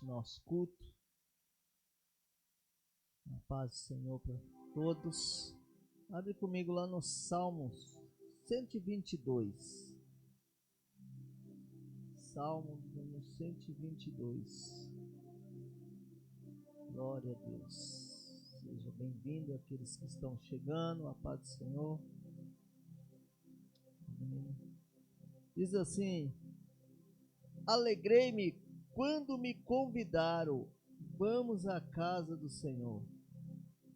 este nosso culto. A paz do Senhor para todos. Abre comigo lá no Salmos 122. Salmo 122. Glória a Deus. Seja bem-vindo aqueles que estão chegando. A paz do Senhor. Amém. Diz assim: alegrei-me quando me convidaram, vamos à casa do Senhor.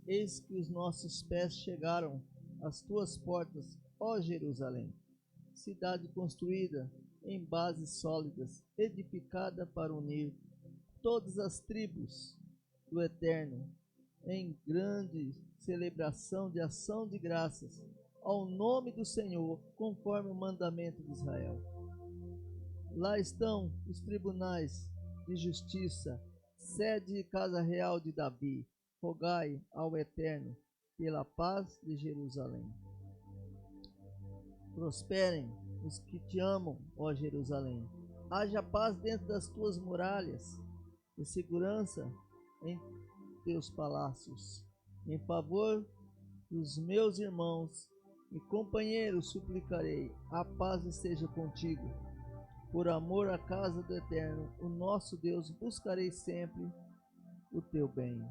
Eis que os nossos pés chegaram às tuas portas, ó Jerusalém, cidade construída em bases sólidas, edificada para unir todas as tribos do Eterno, em grande celebração de ação de graças ao nome do Senhor, conforme o mandamento de Israel. Lá estão os tribunais de justiça, sede de casa real de Davi. Rogai ao Eterno pela paz de Jerusalém. Prosperem os que te amam, ó Jerusalém. Haja paz dentro das tuas muralhas e segurança em teus palácios. Em favor dos meus irmãos e companheiros suplicarei, a paz esteja contigo. Por amor à casa do Eterno, o nosso Deus, buscarei sempre o teu bem.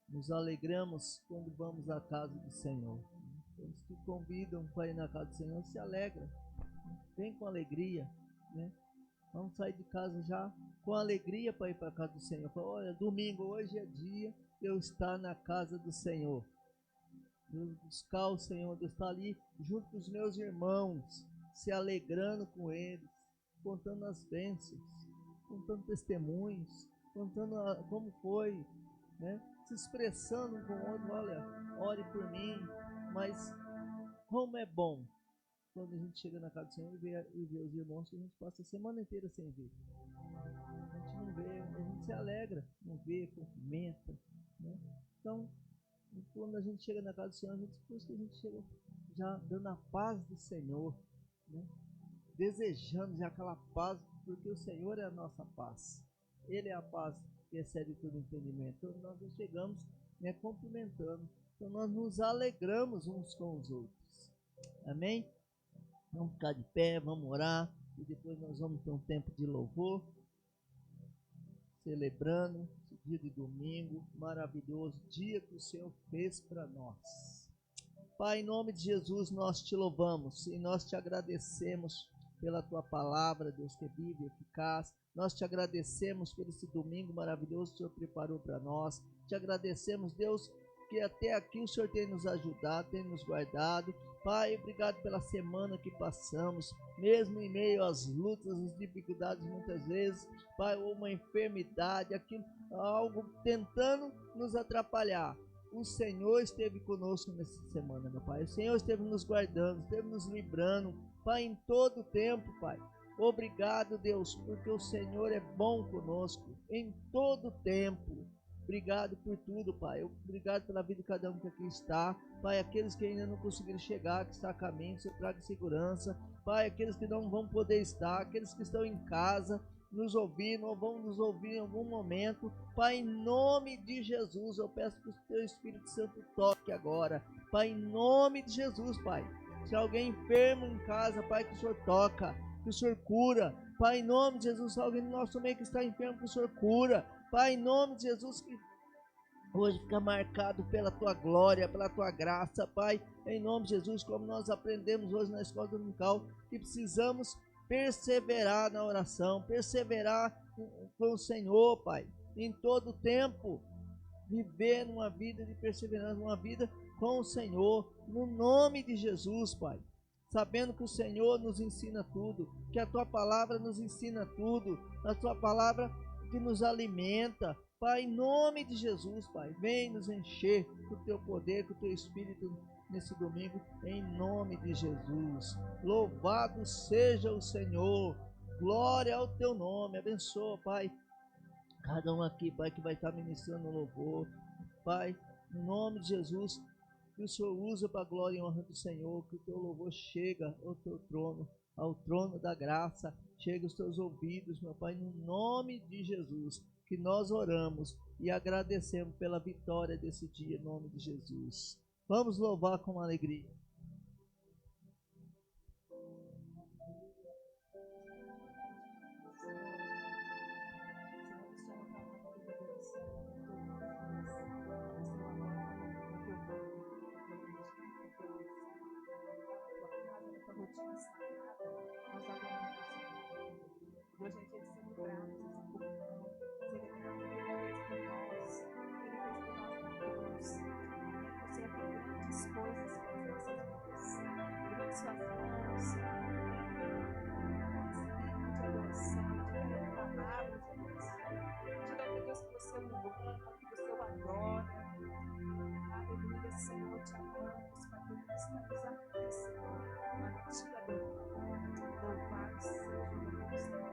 Nos alegramos quando vamos à casa do Senhor. Os que convidam para ir na casa do Senhor se alegram. Vem com alegria, né? Vamos sair de casa já com alegria para ir para a casa do Senhor. Fala, olha, domingo, hoje é dia de eu estar na casa do Senhor. Eu buscar o Senhor, de eu estar ali junto com os meus irmãos, se alegrando com eles, contando as bênçãos, contando testemunhos, contando como foi, né? Se expressando um com o outro, olha, ore por mim. Mas como é bom quando a gente chega na casa do Senhor e vê os irmãos que a gente passa a semana inteira sem ver. A gente não vê, a gente se alegra, não vê, cumprimenta, né? Então, quando a gente chega na casa do Senhor, por isso que a gente chega já dando a paz do Senhor, né? Desejando já aquela paz, porque o Senhor é a nossa paz. Ele é a paz que excede todo entendimento. Então nós chegamos, né, cumprimentando. Então nós nos alegramos uns com os outros. Amém? Vamos ficar de pé, vamos orar. E depois nós vamos ter um tempo de louvor. Celebrando esse dia de domingo, maravilhoso dia que o Senhor fez para nós. Pai, em nome de Jesus, nós te louvamos e nós te agradecemos pela tua palavra, Deus, que é viva e eficaz. Nós te agradecemos por esse domingo maravilhoso que o Senhor preparou para nós. Te agradecemos, Deus, que até aqui o Senhor tem nos ajudado, tem nos guardado. Pai, obrigado pela semana que passamos, mesmo em meio às lutas, às dificuldades muitas vezes, Pai, ou uma enfermidade, aquilo, algo tentando nos atrapalhar. O Senhor esteve conosco nessa semana, meu Pai. O Senhor esteve nos guardando, esteve nos livrando, Pai, em todo o tempo, Pai. Obrigado, Deus, porque o Senhor é bom conosco em todo o tempo. Obrigado por tudo, Pai. Obrigado pela vida de cada um que aqui está. Pai, aqueles que ainda não conseguiram chegar, que está a caminho, que você traga segurança. Pai, aqueles que não vão poder estar, aqueles que estão em casa, nos ouvindo ou vão nos ouvir em algum momento. Pai, em nome de Jesus, eu peço que o teu Espírito Santo toque agora. Pai, em nome de Jesus, Pai. Se alguém enfermo em casa, Pai, que o Senhor toca, que o Senhor cura. Pai, em nome de Jesus, se alguém no nosso meio que está enfermo, que o Senhor cura. Pai, em nome de Jesus, que hoje fica marcado pela tua glória, pela tua graça, Pai. Em nome de Jesus, como nós aprendemos hoje na escola dominical, que precisamos perseverar na oração, perseverar com o Senhor, Pai, em todo o tempo, viver uma vida de perseverança, uma vida com o Senhor, no nome de Jesus, Pai, sabendo que o Senhor nos ensina tudo, que a tua palavra nos ensina tudo, a tua palavra que nos alimenta, Pai, em nome de Jesus, Pai, vem nos encher com o teu poder, com o teu Espírito nesse domingo, em nome de Jesus. Louvado seja o Senhor, glória ao teu nome, abençoa, Pai, cada um aqui, Pai, que vai estar ministrando louvor, Pai, em nome de Jesus, que o Senhor usa para a glória e honra do Senhor, que o teu louvor chega ao teu trono, ao trono da graça, chegue aos teus ouvidos, meu Pai, no nome de Jesus, que nós oramos e agradecemos pela vitória desse dia, em nome de Jesus. Vamos louvar com alegria. Hoje é dia de celebrarmos essa comunhão, celebrando o que Ele fez por nós, o que Ele fez por nós na cruz. Você tem grandes coisas para as nossas vidas, levante suas mãos, espírito de adoração, diga palavras de adoração, diga para Deus que você o ama, que você o adora. Aleluia, Senhor, te amamos, Pai, porque estamos aqui, Senhor, para te adorar. Louvado seja o nome do Senhor.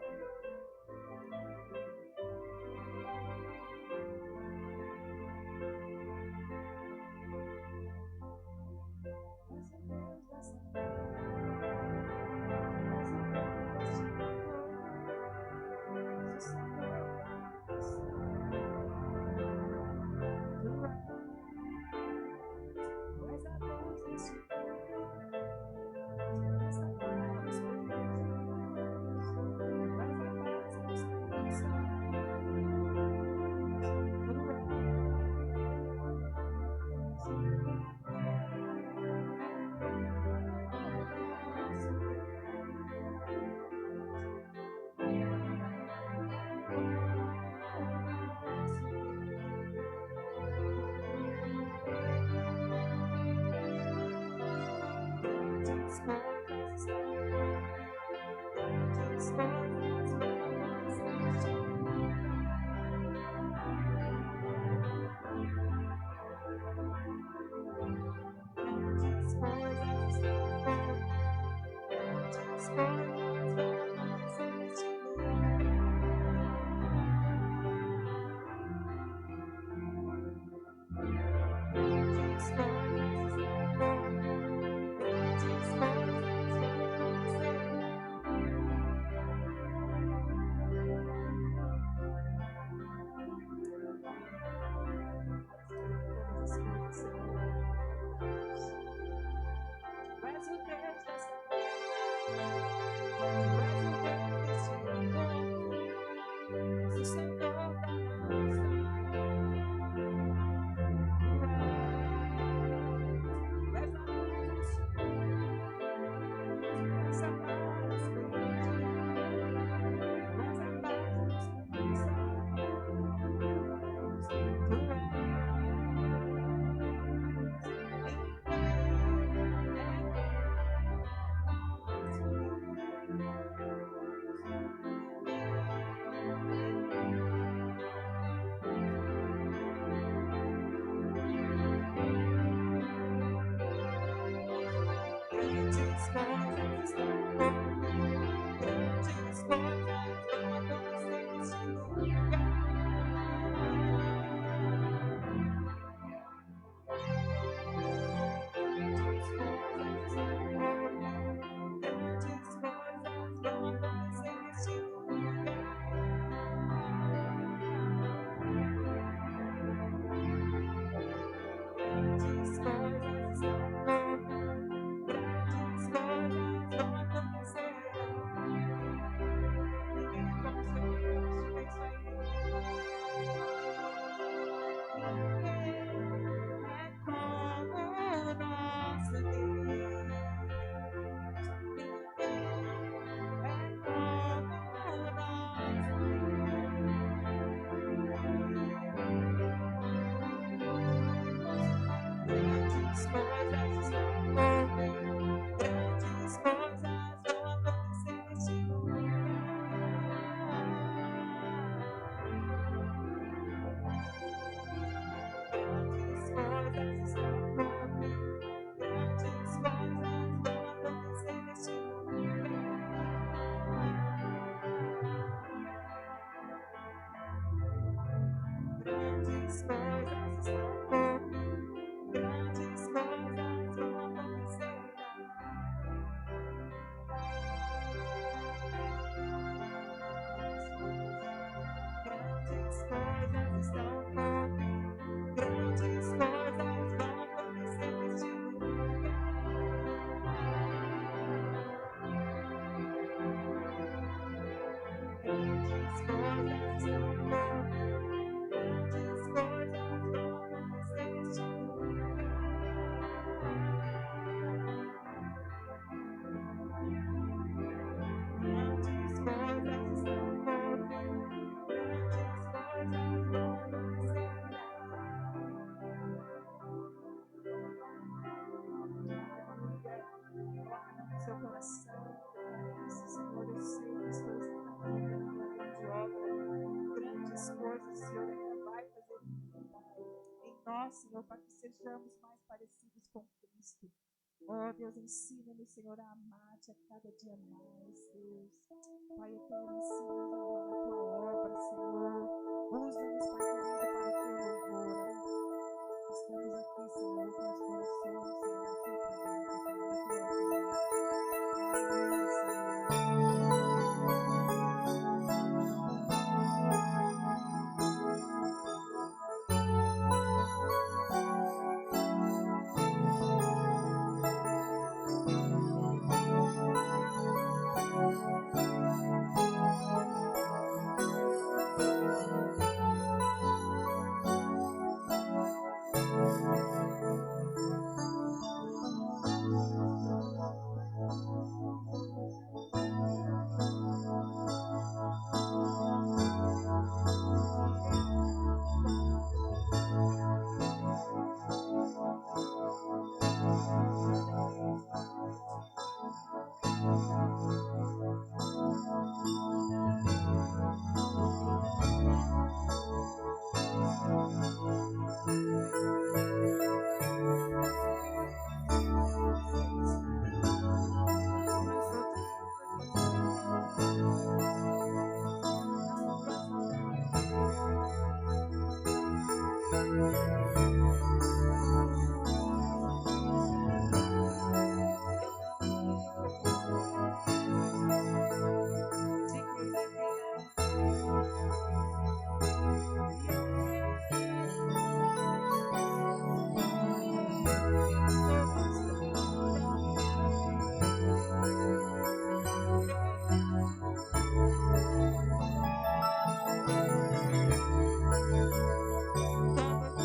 coisas estão por vir, grandes coisas vão acontecer neste lugar. Grandes coisas estão por vir, grandes coisas vão acontecer neste lugar. Grandes coisas estão por vir, grandes coisas vão acontecer. Coloca no seu coração isso, Senhor. Eu sei que estou fazendo uma grande obra, grandes coisas o Senhor ainda vai fazer em nós, Senhor, para que sejamos mais parecidos com Cristo. Oh, Deus, ensina-nos, Senhor, a amar-te a cada dia mais, Deus. Pai eterno, ensina-nos a amar a tua obra, Senhor. Usa-nos, Pai querido, para o teu louvor. Estamos aqui, Senhor, com os corações, Senhor, na tua presença, Pai, na tua autoridade.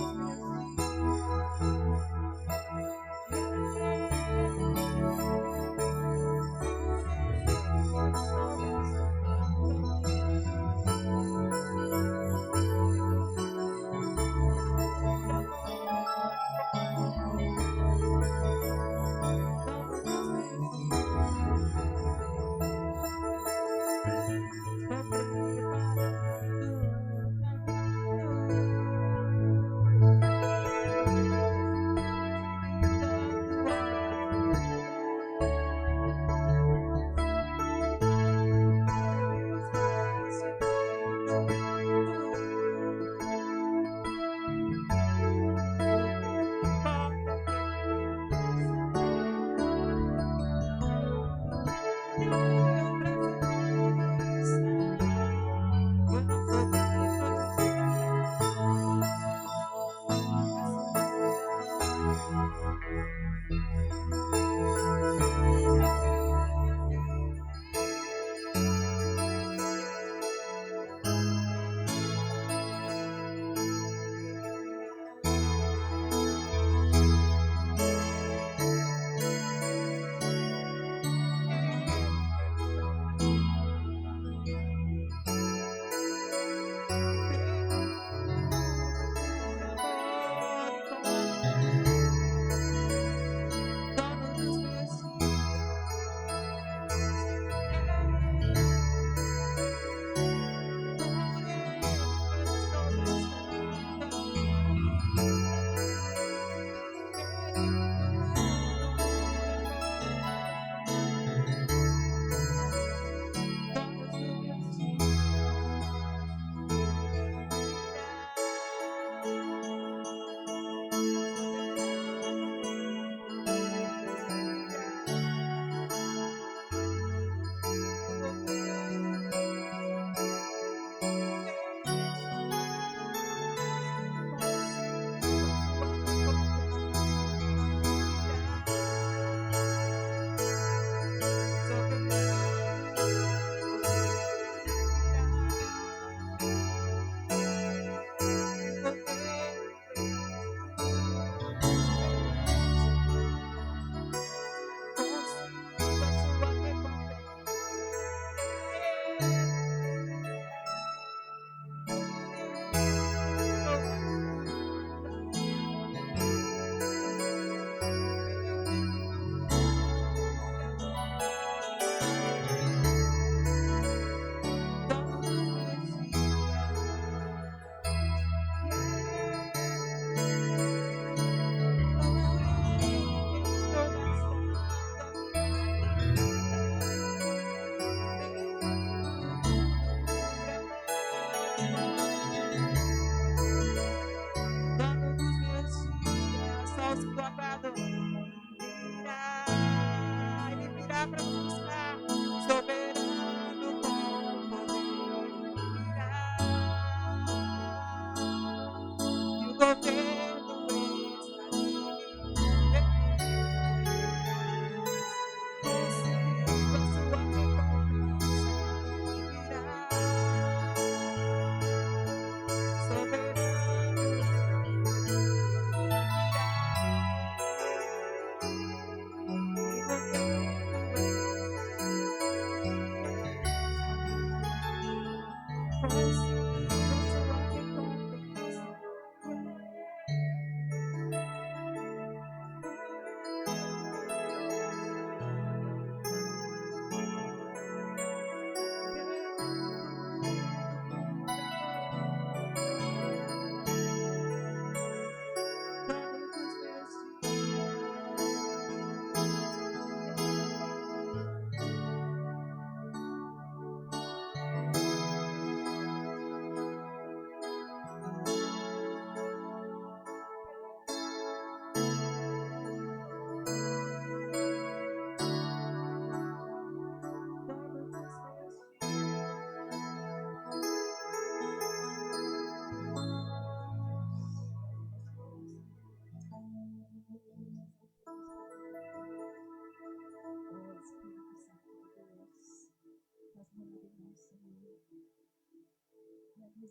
Amém,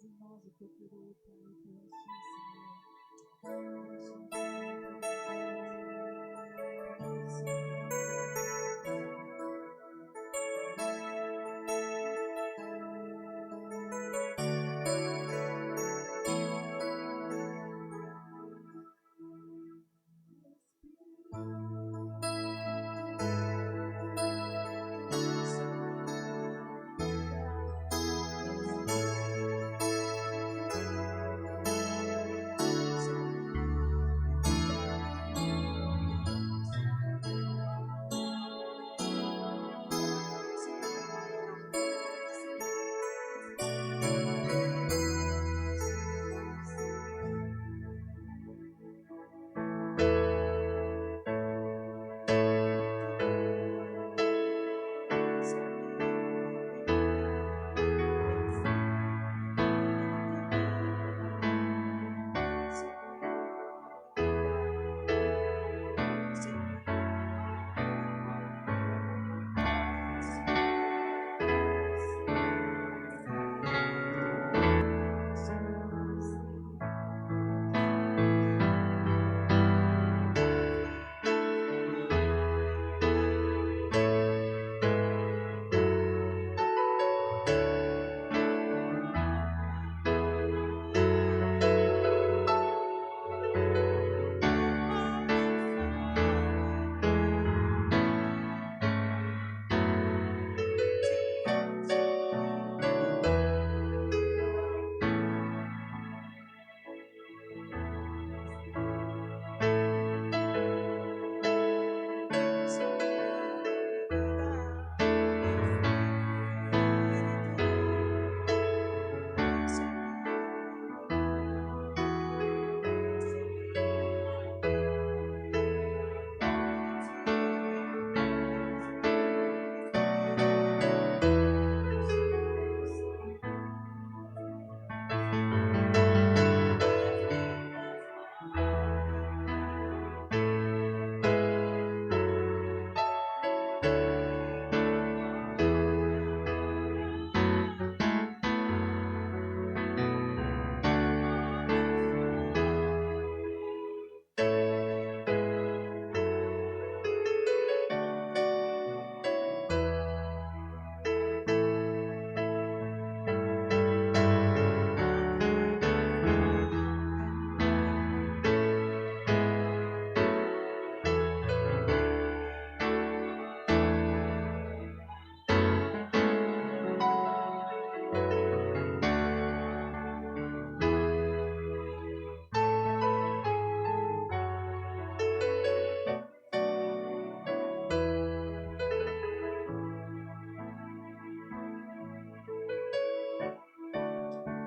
em nós o teu querer, Pai, o teu agir, Senhor.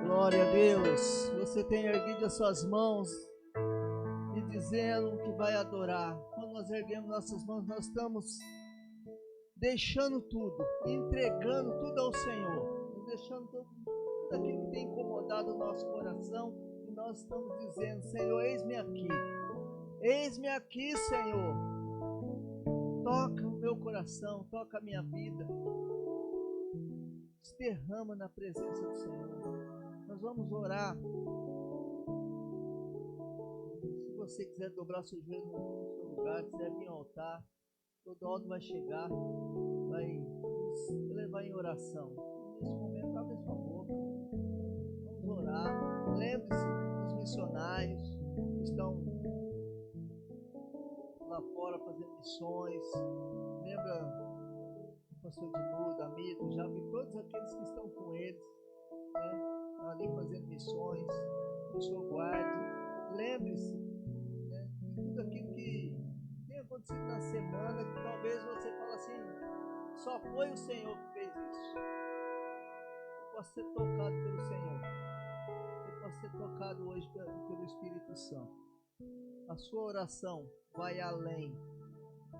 Glória a Deus. Você tem erguido as suas mãos e dizendo que vai adorar. Quando nós erguemos nossas mãos, nós estamos deixando tudo, entregando tudo ao Senhor, deixando tudo aquilo que tem incomodado o nosso coração, e nós estamos dizendo: Senhor, eis-me aqui, Senhor, toca o meu coração, toca a minha vida, se derrama na presença do Senhor. Nós vamos orar. Se você quiser dobrar seu joelho no seu lugar, quiser vir ao altar, todo alto vai chegar, vai nos levar em oração. Nesse momento, abre sua boca. Vamos orar. Lembre-se dos missionários que estão lá fora fazendo missões. Lembra do pastor Edmundo, amigo, já vi todos aqueles que estão com eles, né, ali fazendo missões. O Senhor guarde. Lembre-se, né, de tudo aquilo que tem acontecido na semana, que talvez você fale assim: só foi o Senhor que fez isso. Você pode ser tocado pelo Senhor. Você pode ser tocado hoje pelo Espírito Santo. A sua oração vai além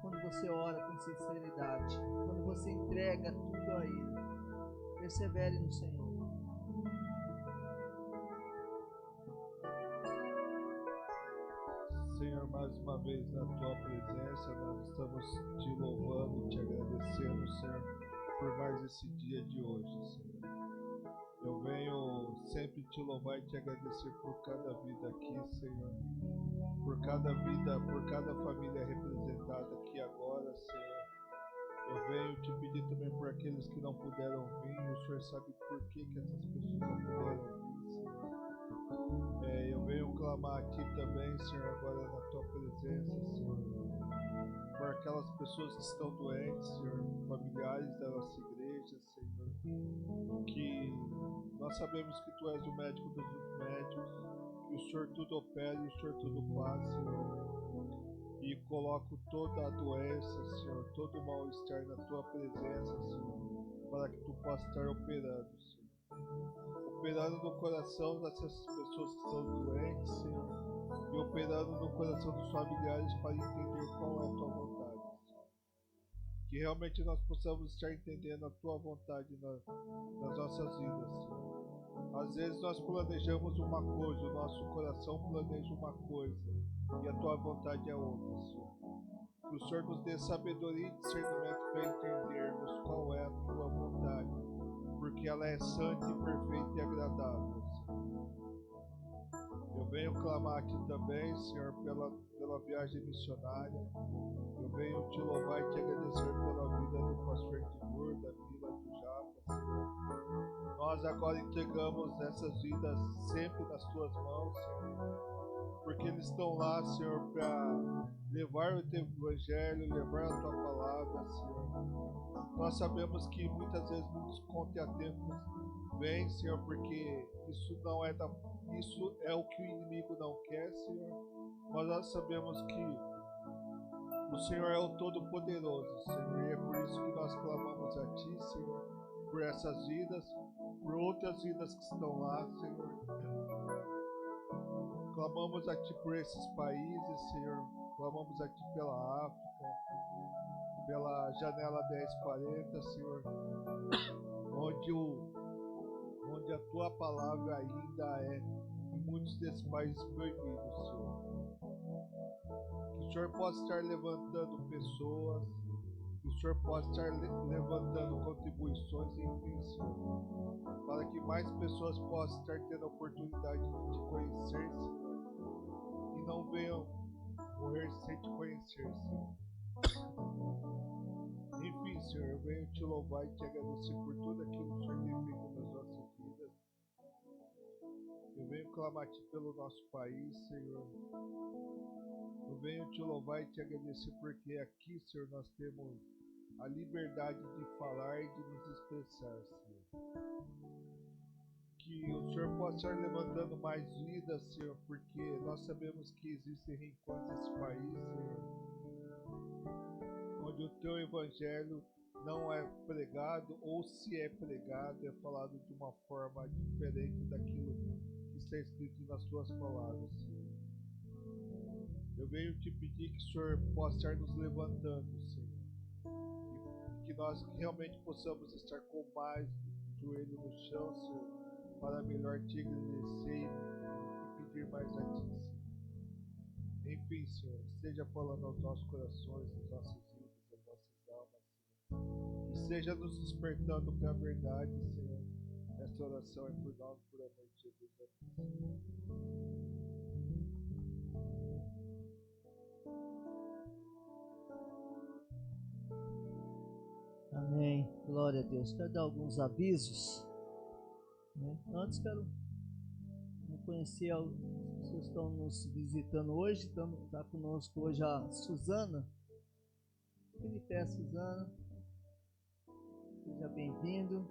quando você ora com sinceridade, quando você entrega tudo a Ele. Persevere no Senhor. Senhor, mais uma vez na Tua presença, nós estamos Te louvando e Te agradecendo, Senhor, por mais esse dia de hoje, Senhor. Eu venho, sempre te louvar e te agradecer por cada vida aqui, Senhor. Por cada vida, por cada família representada aqui agora, Senhor. Eu venho te pedir também por aqueles que não puderam vir. O Senhor sabe por que essas pessoas não puderam vir, Senhor. Eu venho clamar a Ti também, Senhor, agora na Tua presença, Senhor. Por aquelas pessoas que estão doentes, Senhor, familiares da nossa igreja, Senhor. Que nós sabemos que Tu és o médico dos médicos, que o Senhor tudo opera e o Senhor tudo faz, Senhor. E coloco toda a doença, Senhor, todo o mal-estar na Tua presença, Senhor, para que Tu possa estar operando, Senhor. Operando no coração dessas pessoas que estão doentes, Senhor, e operando no coração dos familiares para entender qual é a Tua vontade, Senhor. Que realmente nós possamos estar entendendo a Tua vontade nas nossas vidas, Senhor. Às vezes nós planejamos uma coisa, o nosso coração planeja uma coisa, e a Tua vontade é outra, Senhor. Que o Senhor nos dê sabedoria e discernimento para entendermos qual é a Tua vontade, porque ela é santa e perfeita e agradável, Senhor. Eu venho clamar aqui também, Senhor, pela viagem missionária. Eu venho te louvar e te agradecer pela vida do pastor Timur, da Vila do Japa, Senhor. Nós agora entregamos essas vidas sempre nas Tuas mãos, Senhor, porque eles estão lá, Senhor, para levar o Teu Evangelho, levar a Tua palavra, Senhor. Nós sabemos que muitas vezes muitos contratempos vêm, Senhor, porque isso é o que o inimigo não quer, Senhor. Mas nós sabemos que o Senhor é o Todo-Poderoso, Senhor, e é por isso que nós clamamos a Ti, Senhor, por essas vidas, por outras vidas que estão lá, Senhor. Clamamos a Ti por esses países, Senhor. Clamamos a Ti pela África, pela janela 1040, Senhor, onde a Tua palavra ainda é em muitos desses países proibidos, Senhor. Que o Senhor possa estar levantando pessoas, que o Senhor possa estar levantando contribuições, enfim, Senhor, para que mais pessoas possam estar tendo a oportunidade de Te conhecer, Senhor, e não venham morrer sem Te conhecer, Senhor. Enfim, Senhor, eu venho Te louvar e Te agradecer por tudo aquilo que o Senhor tem feito nas nossas vidas. Eu venho clamar a Ti pelo nosso país, Senhor. Eu venho Te louvar e Te agradecer porque aqui, Senhor, nós temos a liberdade de falar e de nos expressar, Senhor. Que o Senhor possa estar levantando mais vidas, Senhor, porque nós sabemos que existem rincões nesse país, Senhor, onde o Teu Evangelho não é pregado, ou se é pregado, é falado de uma forma diferente daquilo que está escrito nas Tuas palavras, Senhor. Eu venho Te pedir que o Senhor possa estar nos levantando, Senhor, e que nós realmente possamos estar com mais joelho no chão, Senhor, para melhor Te agradecer e pedir mais a Ti, Senhor. Enfim, Senhor, esteja falando aos nossos corações, às nossas vidas, às nossas almas, Senhor. E seja nos despertando para a verdade, Senhor. Esta oração é por nós, por amor de Jesus. Amém. Glória a Deus. Quero dar alguns avisos, né? Antes quero conhecer as pessoas que estão nos visitando hoje. Está conosco hoje a Suzana. Felipe, Suzana, seja bem-vindo.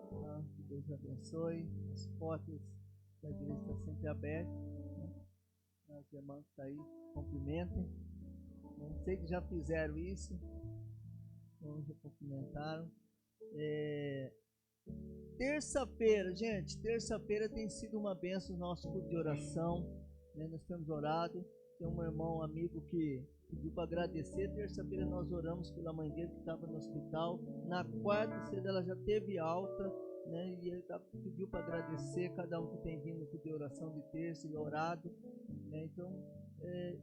Tá? Que Deus abençoe. As portas da igreja estão sempre abertas, né? As irmãs que estão aí, cumprimentem. Sei que já fizeram isso, então já cumprimentaram. Terça-feira, gente, terça-feira tem sido uma bênção no nosso culto de oração, né? Nós temos orado. Tem um irmão, um amigo que pediu para agradecer. Terça-feira nós oramos pela mãe dele que estava no hospital. Na quarta-feira ela já teve alta, né? E ele pediu para agradecer cada um que tem vindo no culto de oração de terça e orado, né? Então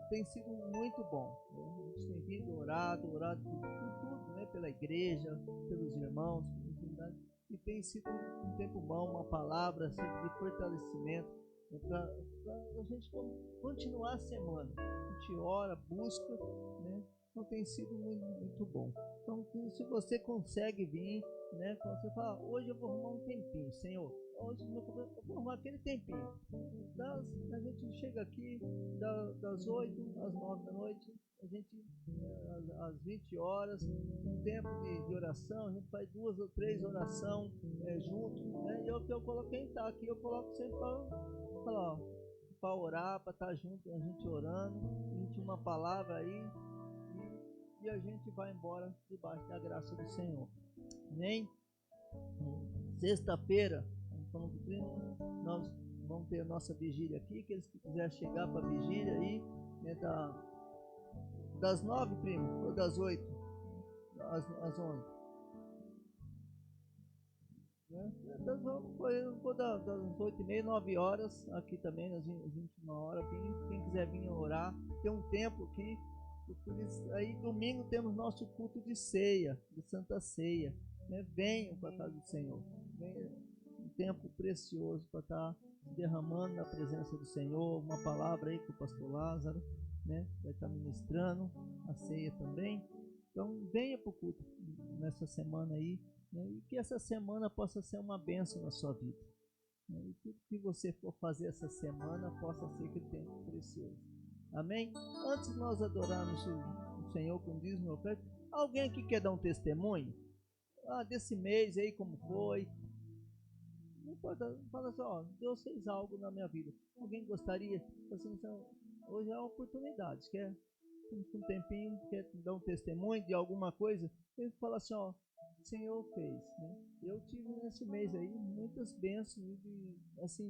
tem sido muito bom, né? A gente tem vindo orado por tudo, né? Pela igreja, pelos irmãos, pela comunidade. e tem sido um tempo bom, uma palavra assim, de fortalecimento para a gente continuar a semana. A gente ora, busca, né? Então tem sido muito bom. Então, se você consegue vir, né? Quando você fala, hoje eu vou arrumar um tempinho, Senhor. Hoje eu vou arrumar aquele tempinho. A gente chega aqui das 8 às 9 da noite, a gente, às 20 horas, um tempo de oração, a gente faz 2 ou 3 orações junto, né? E eu coloco quem está aqui, eu coloco sempre para orar, para estar junto, a gente orando, a gente uma palavra aí, e a gente vai embora debaixo da graça do Senhor. Amém? Sexta-feira, nós vamos ter a nossa vigília aqui. Aqueles que quiserem chegar para a vigília aí, né, das 9, primo, ou das 8, às 11. Né? Das 8h30, 9 horas, aqui também, nas 21 horas. Quem quiser vir orar, tem um tempo aqui. Aí domingo temos nosso culto de ceia, de Santa Ceia, né? Venham para a casa do Senhor, venham, um tempo precioso para estar derramando na presença do Senhor, uma palavra aí com o pastor Lázaro, né? Vai estar ministrando a ceia também. Então venha para o culto nessa semana aí, né? E que essa semana possa ser uma bênção na sua vida, né? E tudo que você for fazer essa semana possa ser que tempo precioso. Amém? Antes de nós adorarmos o Senhor com dízimo e oferta, alguém aqui quer dar um testemunho? Desse mês aí, como foi? Não importa, fala assim, Deus fez algo na minha vida. Alguém gostaria? Assim, hoje é a oportunidade, quer um tempinho, quer dar um testemunho de alguma coisa? Ele fala assim, o Senhor fez, né? Eu tive nesse mês aí muitas bênçãos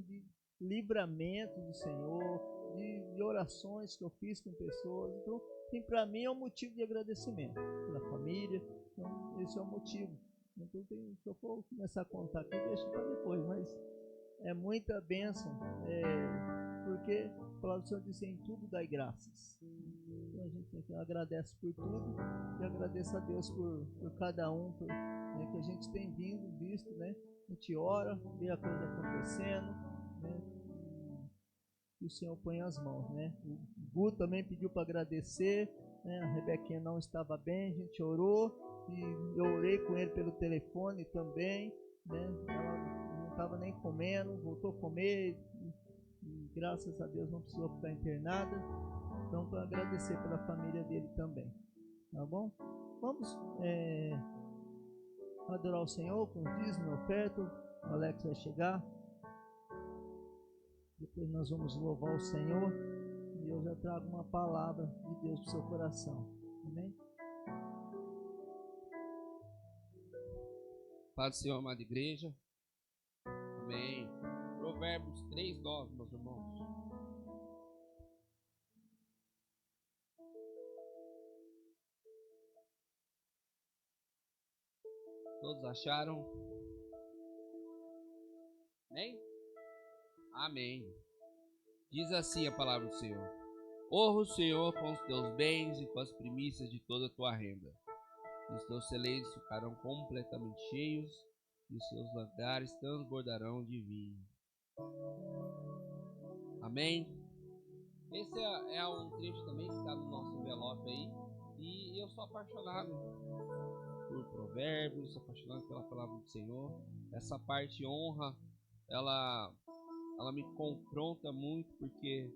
de livramento do Senhor, de orações que eu fiz com pessoas. Então, para mim é um motivo de agradecimento pela família. Então, esse é o motivo. Então, se eu for começar a contar aqui, deixa para depois, mas é muita bênção, porque a palavra do Senhor diz: em tudo dai graças. Então, a gente agradece por tudo e agradece a Deus por cada um, né, que a gente tem visto, né? A gente ora, vê a coisa acontecendo, né? Que o Senhor põe as mãos, né? O Gu também pediu para agradecer, né? A Rebequinha não estava bem, a gente orou e eu orei com ele pelo telefone também, né? Ela não estava nem comendo, voltou a comer e graças a Deus não precisou ficar internada. Então, para agradecer pela família dele também, tá bom? Vamos adorar o Senhor com dízimo e oferta. O Alex vai chegar. Depois nós vamos louvar o Senhor e eu já trago uma palavra de Deus para o seu coração. Amém? Paz do Senhor, amada igreja. Amém. Provérbios 3:9, meus irmãos. Todos acharam? Amém? Amém. Diz assim a palavra do Senhor: honra o Senhor com os teus bens e com as primícias de toda a tua renda. Os teus celeiros ficarão completamente cheios e os seus lagares transbordarão de vinho. Amém? Esse é um trecho também que está no nosso envelope aí. E eu sou apaixonado por provérbios, sou apaixonado pela palavra do Senhor. Essa parte honra, ela me confronta muito, porque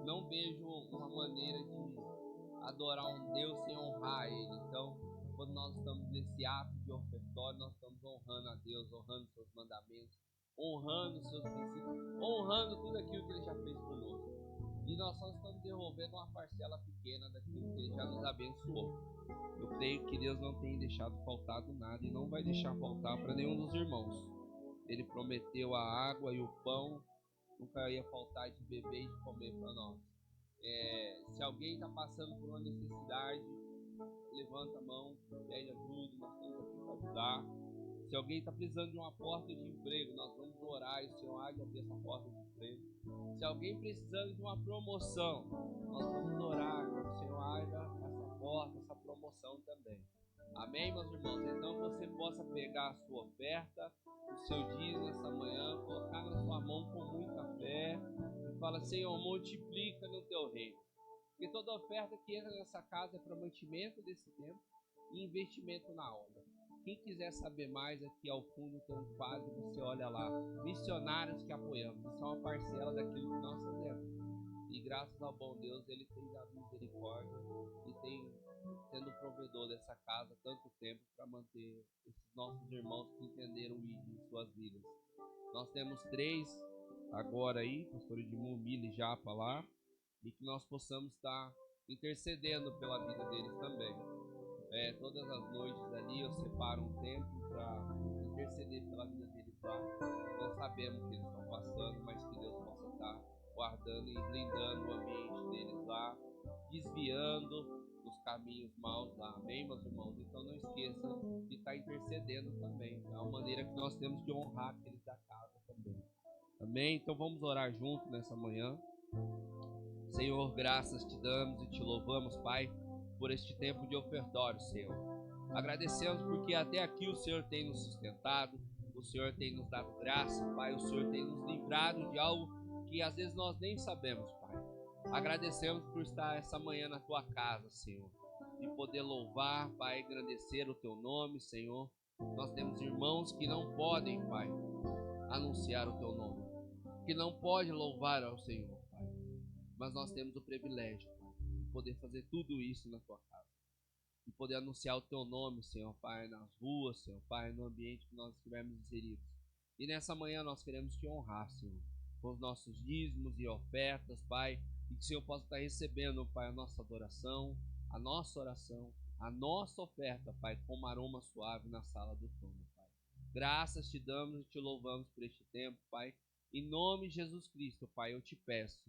não vejo uma maneira de adorar um Deus sem honrar Ele. Então, quando nós estamos nesse ato de ofertório, nós estamos honrando a Deus, honrando seus mandamentos, honrando seus princípios, honrando tudo aquilo que Ele já fez conosco. E nós só estamos devolvendo uma parcela pequena daquilo que Ele já nos abençoou. Eu creio que Deus não tem deixado faltado nada e não vai deixar faltar para nenhum dos irmãos. Ele prometeu a água e o pão, nunca ia faltar de beber e de comer para nós. Se alguém está passando por uma necessidade, levanta a mão, pede ajuda, nós estamos aqui para ajudar. Se alguém está precisando de uma porta de emprego, nós vamos orar e o Senhor há de abrir essa porta de emprego. Se alguém precisando de uma promoção, nós vamos orar para que o Senhor abra essa porta, essa promoção também. Amém, meus irmãos? Então você possa pegar a sua oferta, o seu dízimo nessa manhã, colocar na sua mão com muita fé e fala: Senhor, multiplica no teu reino. Porque toda oferta que entra nessa casa é para mantimento desse tempo e investimento na obra. Quem quiser saber mais, aqui ao fundo tem um quadro, você olha lá, missionários que apoiamos. Isso é uma parcela daquilo que nós fazemos. E graças ao bom Deus, Ele tem dado misericórdia e tem sendo o provedor dessa casa há tanto tempo para manter esses nossos irmãos que entenderam o ID em suas vidas. Nós temos 3 agora aí, pastor Edmundo, Mila e Japa lá, e que nós possamos estar intercedendo pela vida deles também. Todas as noites ali eu separo um tempo para interceder pela vida deles lá. Não sabemos o que eles estão passando, mas que Deus possa estar guardando e blindando o ambiente deles lá, desviando dos caminhos maus lá. Amém, meus irmãos? Então não esqueça de estar intercedendo também. É uma maneira que nós temos de honrar aqueles da casa também. Amém? Então vamos orar junto nessa manhã. Senhor, graças te damos e te louvamos, Pai, por este tempo de ofertório, Senhor. Agradecemos porque até aqui o Senhor tem nos sustentado, o Senhor tem nos dado graça, Pai, o Senhor tem nos livrado de algo que às vezes nós nem sabemos, Pai. Agradecemos por estar essa manhã na tua casa, Senhor, e poder louvar, Pai, engrandecer o teu nome, Senhor. Nós temos irmãos que não podem, Pai, anunciar o teu nome, que não podem louvar ao Senhor, Pai, mas nós temos o privilégio, Pai, de poder fazer tudo isso na tua casa, de poder anunciar o teu nome, Senhor, Pai, nas ruas, Senhor, Pai, no ambiente que nós estivermos inseridos. E nessa manhã nós queremos te honrar, Senhor, com os nossos dízimos e ofertas, Pai, e que o Senhor possa estar recebendo, Pai, a nossa adoração, a nossa oração, a nossa oferta, Pai, como aroma suave na sala do trono, Pai. Graças te damos e te louvamos por este tempo, Pai. Em nome de Jesus Cristo, Pai, eu te peço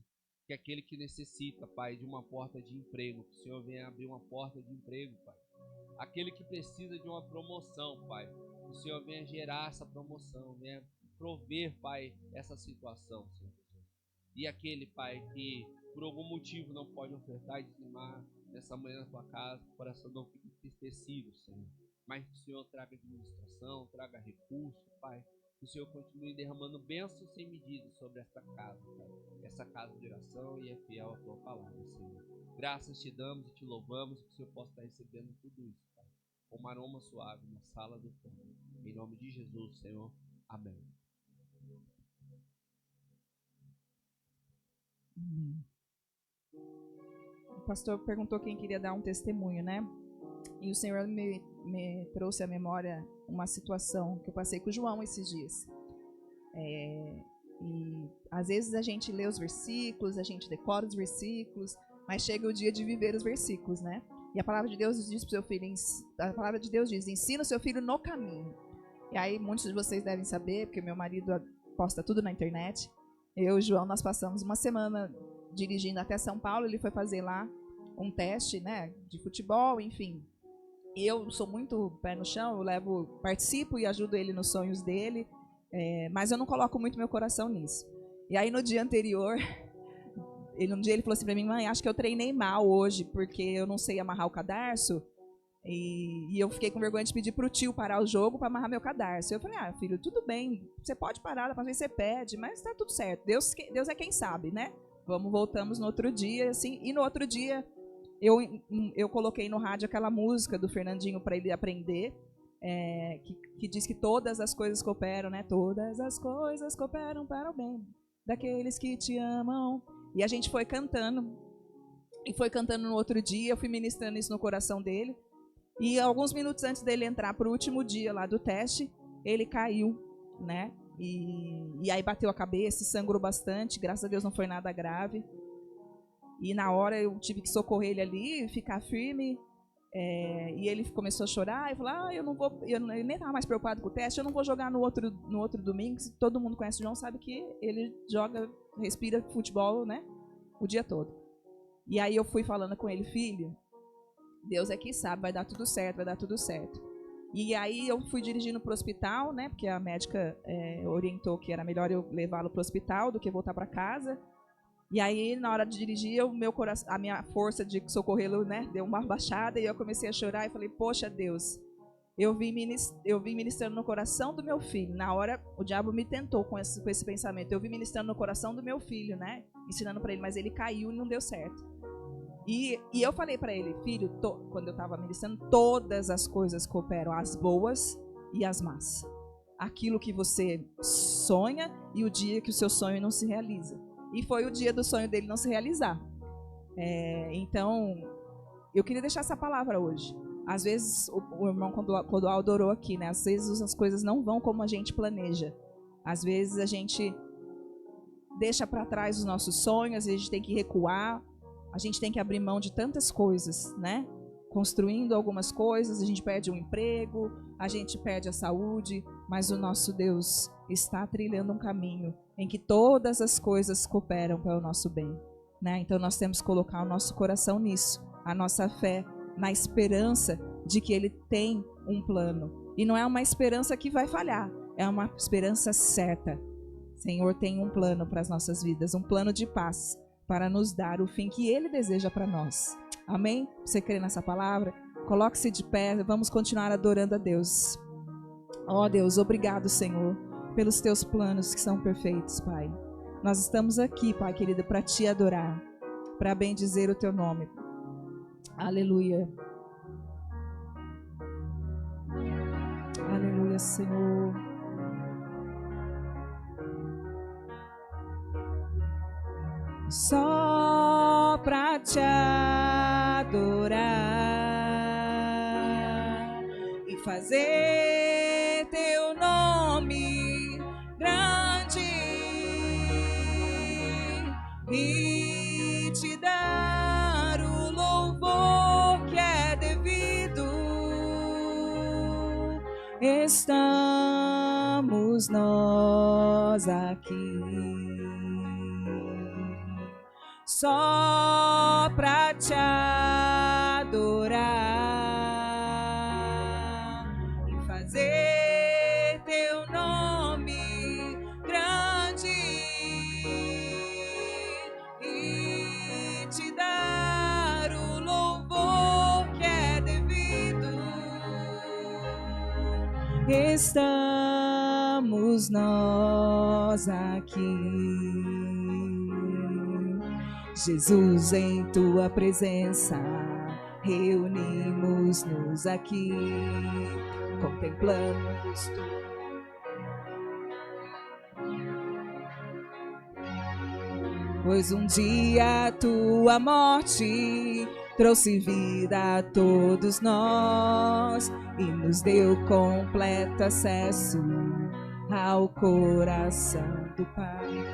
que aquele que necessita, Pai, de uma porta de emprego, que o Senhor venha abrir uma porta de emprego, Pai. Aquele que precisa de uma promoção, Pai, que o Senhor venha gerar essa promoção, venha prover, Pai, essa situação, Senhor Jesus. E aquele, Pai, que por algum motivo não pode ofertar e dizimar nessa manhã na tua casa, o coração não fique entristecido, Senhor. Mas que o Senhor traga administração, traga recurso, Pai. Que o Senhor continue derramando bênçãos sem medida sobre esta casa, Pai. Essa casa de oração e é fiel à tua palavra, Senhor. Graças te damos e te louvamos, que o Senhor possa estar recebendo tudo isso, Pai, como aroma suave na sala do trono. Em nome de Jesus, Senhor. Amém. O pastor perguntou quem queria dar um testemunho, né? E o Senhor me trouxe à memória uma situação que eu passei com o João esses dias. E às vezes a gente lê os versículos, a gente decora os versículos, mas chega o dia de viver os versículos, né? E a palavra de Deus diz para o seu filho, a palavra de Deus diz: ensina o seu filho no caminho. E aí muitos de vocês devem saber, porque meu marido posta tudo na internet. Eu e o João, nós passamos uma semana dirigindo até São Paulo. Ele foi fazer lá um teste, né, de futebol, enfim. E eu sou muito pé no chão, eu participo e ajudo ele nos sonhos dele, mas eu não coloco muito meu coração nisso. E aí no dia anterior, um dia ele falou assim pra mim: mãe, acho que eu treinei mal hoje, porque eu não sei amarrar o cadarço, e eu fiquei com vergonha de pedir pro tio parar o jogo para amarrar meu cadarço. Eu falei: filho, tudo bem, você pode parar, da próxima vez você pede, mas tá tudo certo, Deus é quem sabe, né? Voltamos no outro dia, assim, e no outro dia eu coloquei no rádio aquela música do Fernandinho para ele aprender, que diz que todas as coisas cooperam, né? Todas as coisas cooperam para o bem daqueles que te amam. E a gente foi cantando, e foi cantando no outro dia, eu fui ministrando isso no coração dele. E alguns minutos antes dele entrar para o último dia lá do teste, ele caiu, né? E aí bateu a cabeça e sangrou bastante, graças a Deus não foi nada grave. E na hora eu tive que socorrer ele ali, ficar firme, e ele começou a chorar, e falou: eu não vou, ele nem estava mais preocupado com o teste, eu não vou jogar no outro domingo. Todo mundo conhece o João, sabe que ele respira futebol, né, o dia todo. E aí eu fui falando com ele: filho, Deus é que sabe, vai dar tudo certo, vai dar tudo certo. E aí eu fui dirigindo para o hospital, né, porque a médica orientou que era melhor eu levá-lo para o hospital do que voltar para casa. E aí, na hora de dirigir, o meu coração, a minha força de socorrê-lo, né, deu uma baixada e eu comecei a chorar e falei, poxa Deus, eu vim ministrando no coração do meu filho. Na hora, o diabo me tentou com esse pensamento. Eu vim ministrando no coração do meu filho, né, ensinando para ele, mas ele caiu e não deu certo. E eu falei para ele, filho, quando eu estava ministrando, todas as coisas cooperam, as boas e as más. Aquilo que você sonha e o dia que o seu sonho não se realiza. E foi o dia do sonho dele não se realizar. Então, eu queria deixar essa palavra hoje. Às vezes, o irmão Clodoaldo orou aqui, né? Às vezes as coisas não vão como a gente planeja. Às vezes a gente deixa para trás os nossos sonhos, às vezes a gente tem que recuar, a gente tem que abrir mão de tantas coisas, né? Construindo algumas coisas, a gente perde o emprego, a gente perde a saúde, mas o nosso Deus está trilhando um caminho em que todas as coisas cooperam para o nosso bem, né? Então nós temos que colocar o nosso coração nisso, a nossa fé, na esperança de que Ele tem um plano. E não é uma esperança que vai falhar, é uma esperança certa. O Senhor tem um plano para as nossas vidas, um plano de paz, para nos dar o fim que Ele deseja para nós. Amém? Você crê nessa palavra? Coloque-se de pé, vamos continuar adorando a Deus. Ó Deus, obrigado, Senhor, pelos teus planos que são perfeitos, Pai. Nós estamos aqui, Pai querido, para te adorar, para bendizer o teu nome. Aleluia. Aleluia, Senhor. Só para te adorar e fazer teu nome grande e te dar o louvor que é devido. Estamos nós aqui só pra te adorar e fazer teu nome grande e te dar o louvor que é devido. Estamos nós aqui, Jesus, em tua presença, reunimos-nos aqui, contemplamos tu. Pois um dia a tua morte trouxe vida a todos nós e nos deu completo acesso ao coração do Pai.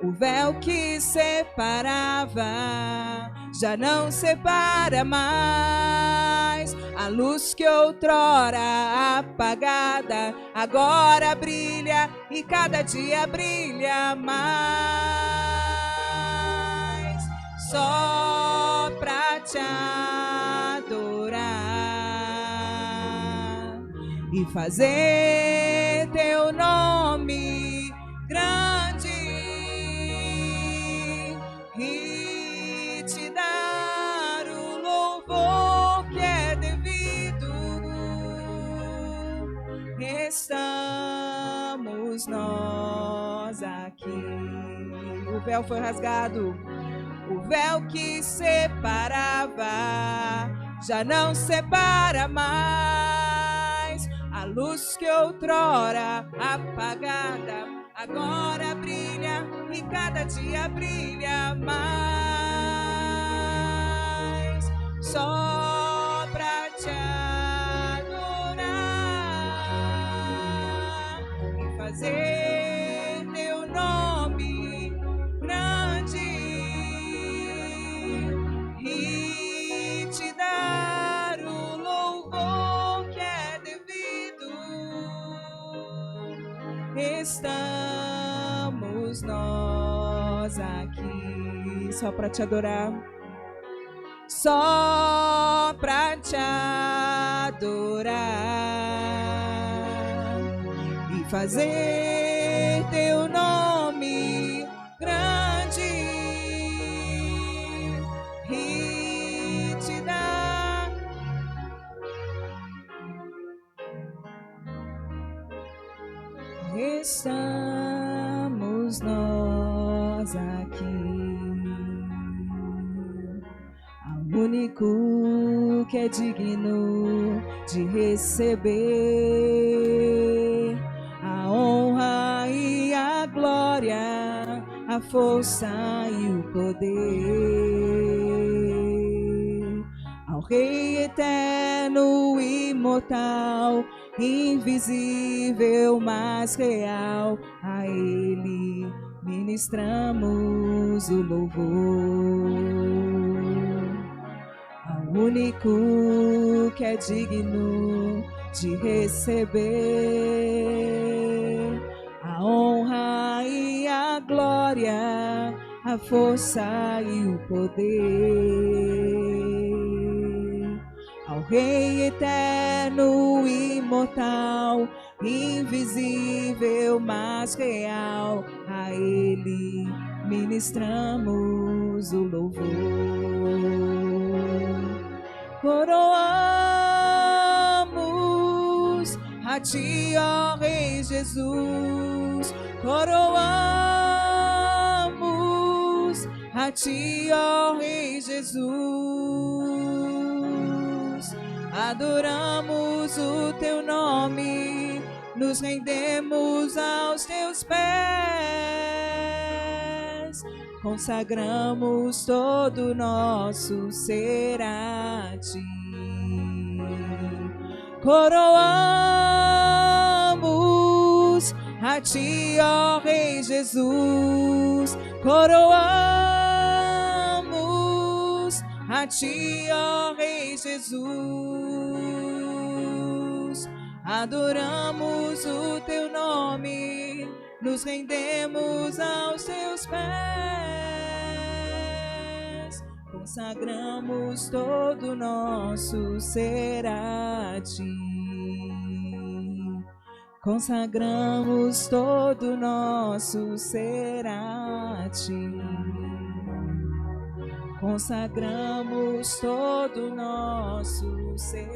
O véu que separava já não separa mais. A luz que outrora apagada agora brilha e cada dia brilha mais. Só pra te adorar e fazer teu nome grande e te dar o louvor que é devido. Estamos nós aqui. O véu foi rasgado, o véu que separava já não separa mais. A luz que outrora apagada agora brilha e cada dia brilha mais. Só pra te adorar e fazer teu nome grande e te dar o louvor que é devido. Estamos nós aqui só para te adorar, só para te adorar e fazer teu nome grande estamos nós aqui, ao único que é digno de receber a honra e a glória, a força e o poder, ao Rei eterno, imortal, invisível, mas real, a Ele ministramos o louvor, ao único que é digno de receber a honra e a glória, a força e o poder, ao Rei eterno, imortal, invisível, mas real, a Ele ministramos o louvor. Coroamos a Ti, ó Rei Jesus, coroamos a Ti, ó Rei Jesus, adoramos o Teu nome, nos rendemos aos Teus pés, consagramos todo o nosso ser a Ti. Coroamos a Ti, ó Rei Jesus, coroamos a Ti, ó Rei Jesus, adoramos o Teu nome, nos rendemos aos Teus pés, consagramos todo o nosso ser a Ti, consagramos todo o nosso ser a Ti, consagramos todo o nosso ser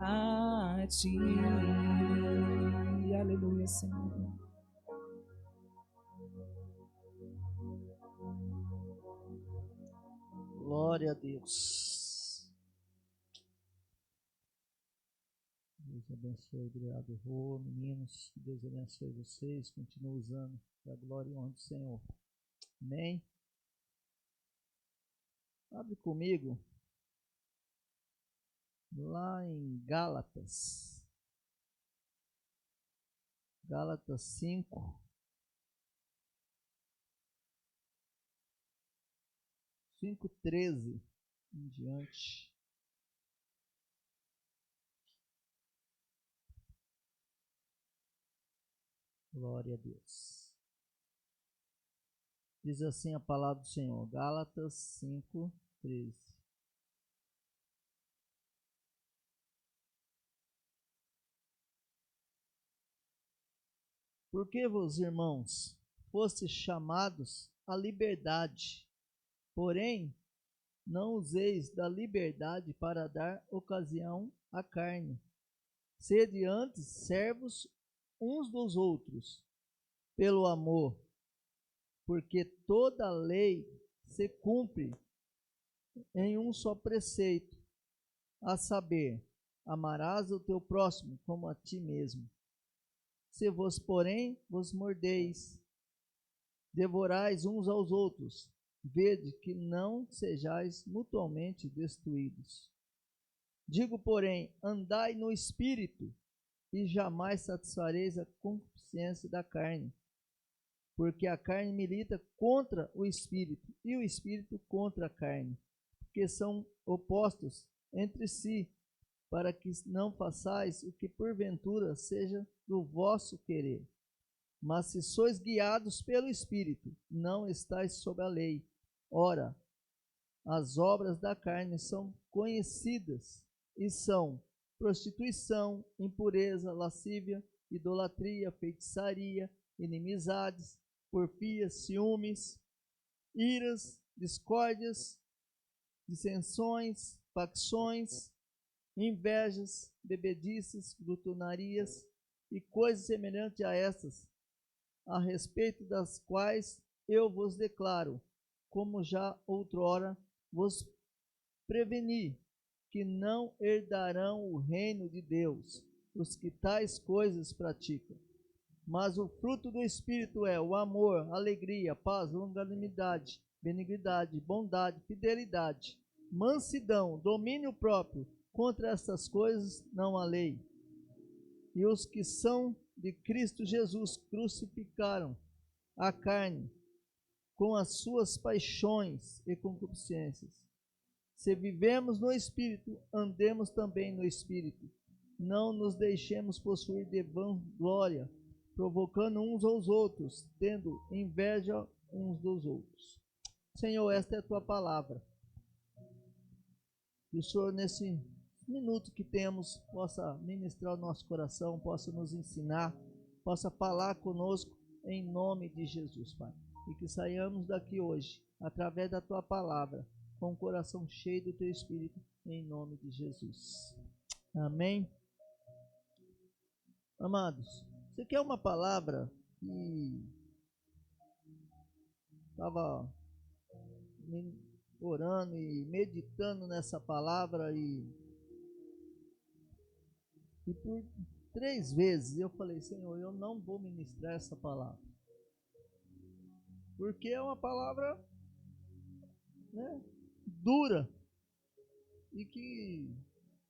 a Ti. Aleluia, Senhor. Glória a Deus. Deus abençoe, obrigado, Rô, meninos. Deus abençoe vocês. Continue usando a glória e honra do Senhor. Amém. Abre comigo lá em Gálatas. Gálatas 5. 5:13 em diante. Glória a Deus. Diz assim a palavra do Senhor, Gálatas 5:13. Porque vos, irmãos, fostes chamados à liberdade, porém, não useis da liberdade para dar ocasião à carne. Sede antes servos uns dos outros, pelo amor, porque toda a lei se cumpre em um só preceito, a saber, amarás o teu próximo como a ti mesmo. Se vos, porém, vos mordeis, devorais uns aos outros, vede que não sejais mutuamente destruídos. Digo, porém, andai no Espírito, e jamais satisfareis a concupiscência da carne, porque a carne milita contra o Espírito, e o Espírito contra a carne, porque são opostos entre si, para que não façais o que porventura seja do vosso querer. Mas se sois guiados pelo Espírito, não estáis sob a lei. Ora, as obras da carne são conhecidas, e são prostituição, impureza, lascívia, idolatria, feitiçaria, inimizades, porfias, ciúmes, iras, discórdias, dissensões, facções, invejas, bebedices, glutonarias, e coisas semelhantes a essas, a respeito das quais eu vos declaro, como já outrora vos preveni, que não herdarão o reino de Deus os que tais coisas praticam. Mas o fruto do Espírito é o amor, alegria, paz, longanimidade, benignidade, bondade, fidelidade, mansidão, domínio próprio. Contra estas coisas não há lei. E os que são de Cristo Jesus crucificaram a carne com as suas paixões e concupiscências. Se vivemos no Espírito, andemos também no Espírito. Não nos deixemos possuir de vanglória, provocando uns aos outros, tendo inveja uns dos outros. Senhor, esta é a tua palavra. E o Senhor, nesse minuto que temos, possa ministrar o nosso coração, possa nos ensinar, possa falar conosco em nome de Jesus, Pai. E que saiamos daqui hoje, através da tua palavra, com o coração cheio do teu Espírito, em nome de Jesus. Amém? Amados, você quer uma palavra que estava orando e meditando nessa palavra e por 3 vezes eu falei, Senhor, eu não vou ministrar essa palavra, porque é uma palavra, né, dura, e que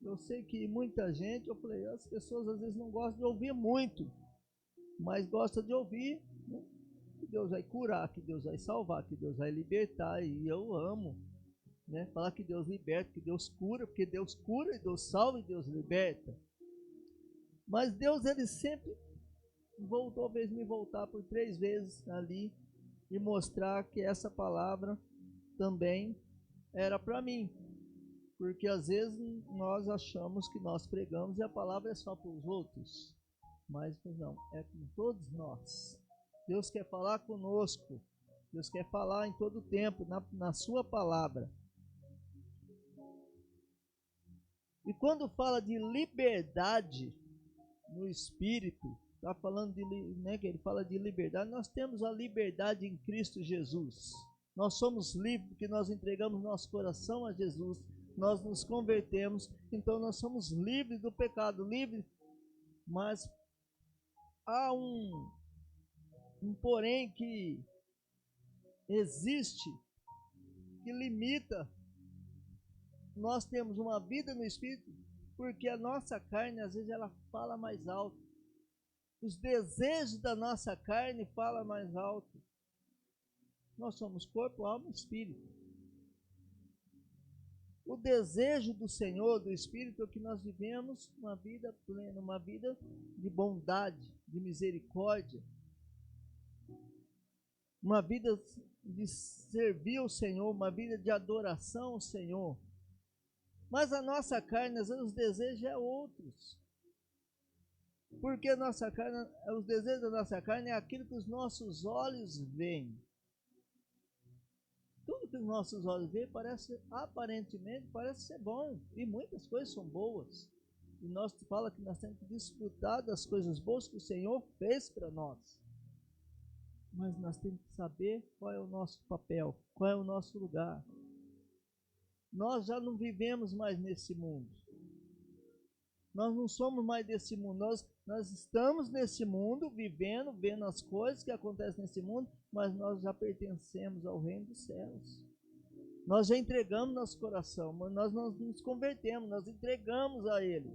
eu sei que muita gente, eu falei, as pessoas às vezes não gostam de ouvir muito, mas gostam de ouvir, né, que Deus vai curar, que Deus vai salvar, que Deus vai libertar, e eu amo, né, falar que Deus liberta, que Deus cura, porque Deus cura, e Deus salva, e Deus liberta. Mas Deus, ele sempre voltou, fez me voltar por 3 vezes ali e mostrar que essa palavra também era para mim. Porque às vezes nós achamos que nós pregamos e a palavra é só para os outros. Mas não, é com todos nós. Deus quer falar conosco. Deus quer falar em todo tempo, na sua palavra. E quando fala de liberdade no Espírito, está falando de, né, que ele fala de liberdade, nós temos a liberdade em Cristo Jesus. Nós somos livres porque nós entregamos nosso coração a Jesus, nós nos convertemos, então nós somos livres do pecado, livres, mas há um porém que existe, que limita. Nós temos uma vida no Espírito, porque a nossa carne, às vezes, ela fala mais alto. Os desejos da nossa carne falam mais alto. Nós somos corpo, alma e espírito. O desejo do Senhor, do Espírito, é que nós vivemos uma vida plena, uma vida de bondade, de misericórdia, uma vida de servir ao Senhor, uma vida de adoração ao Senhor. Mas a nossa carne, às vezes, os desejos é outros. Porque a nossa carne, os desejos da nossa carne é aquilo que os nossos olhos veem. Tudo que os nossos olhos veem aparentemente parece ser bom. E muitas coisas são boas. E nós fala que nós temos que desfrutar das coisas boas que o Senhor fez para nós. Mas nós temos que saber qual é o nosso papel, qual é o nosso lugar. Nós já não vivemos mais nesse mundo. Nós não somos mais desse mundo. Nós estamos nesse mundo, vivendo, vendo as coisas que acontecem nesse mundo, mas nós já pertencemos ao reino dos céus. Nós já entregamos nosso coração, mas nós nos convertemos, nós entregamos a Ele.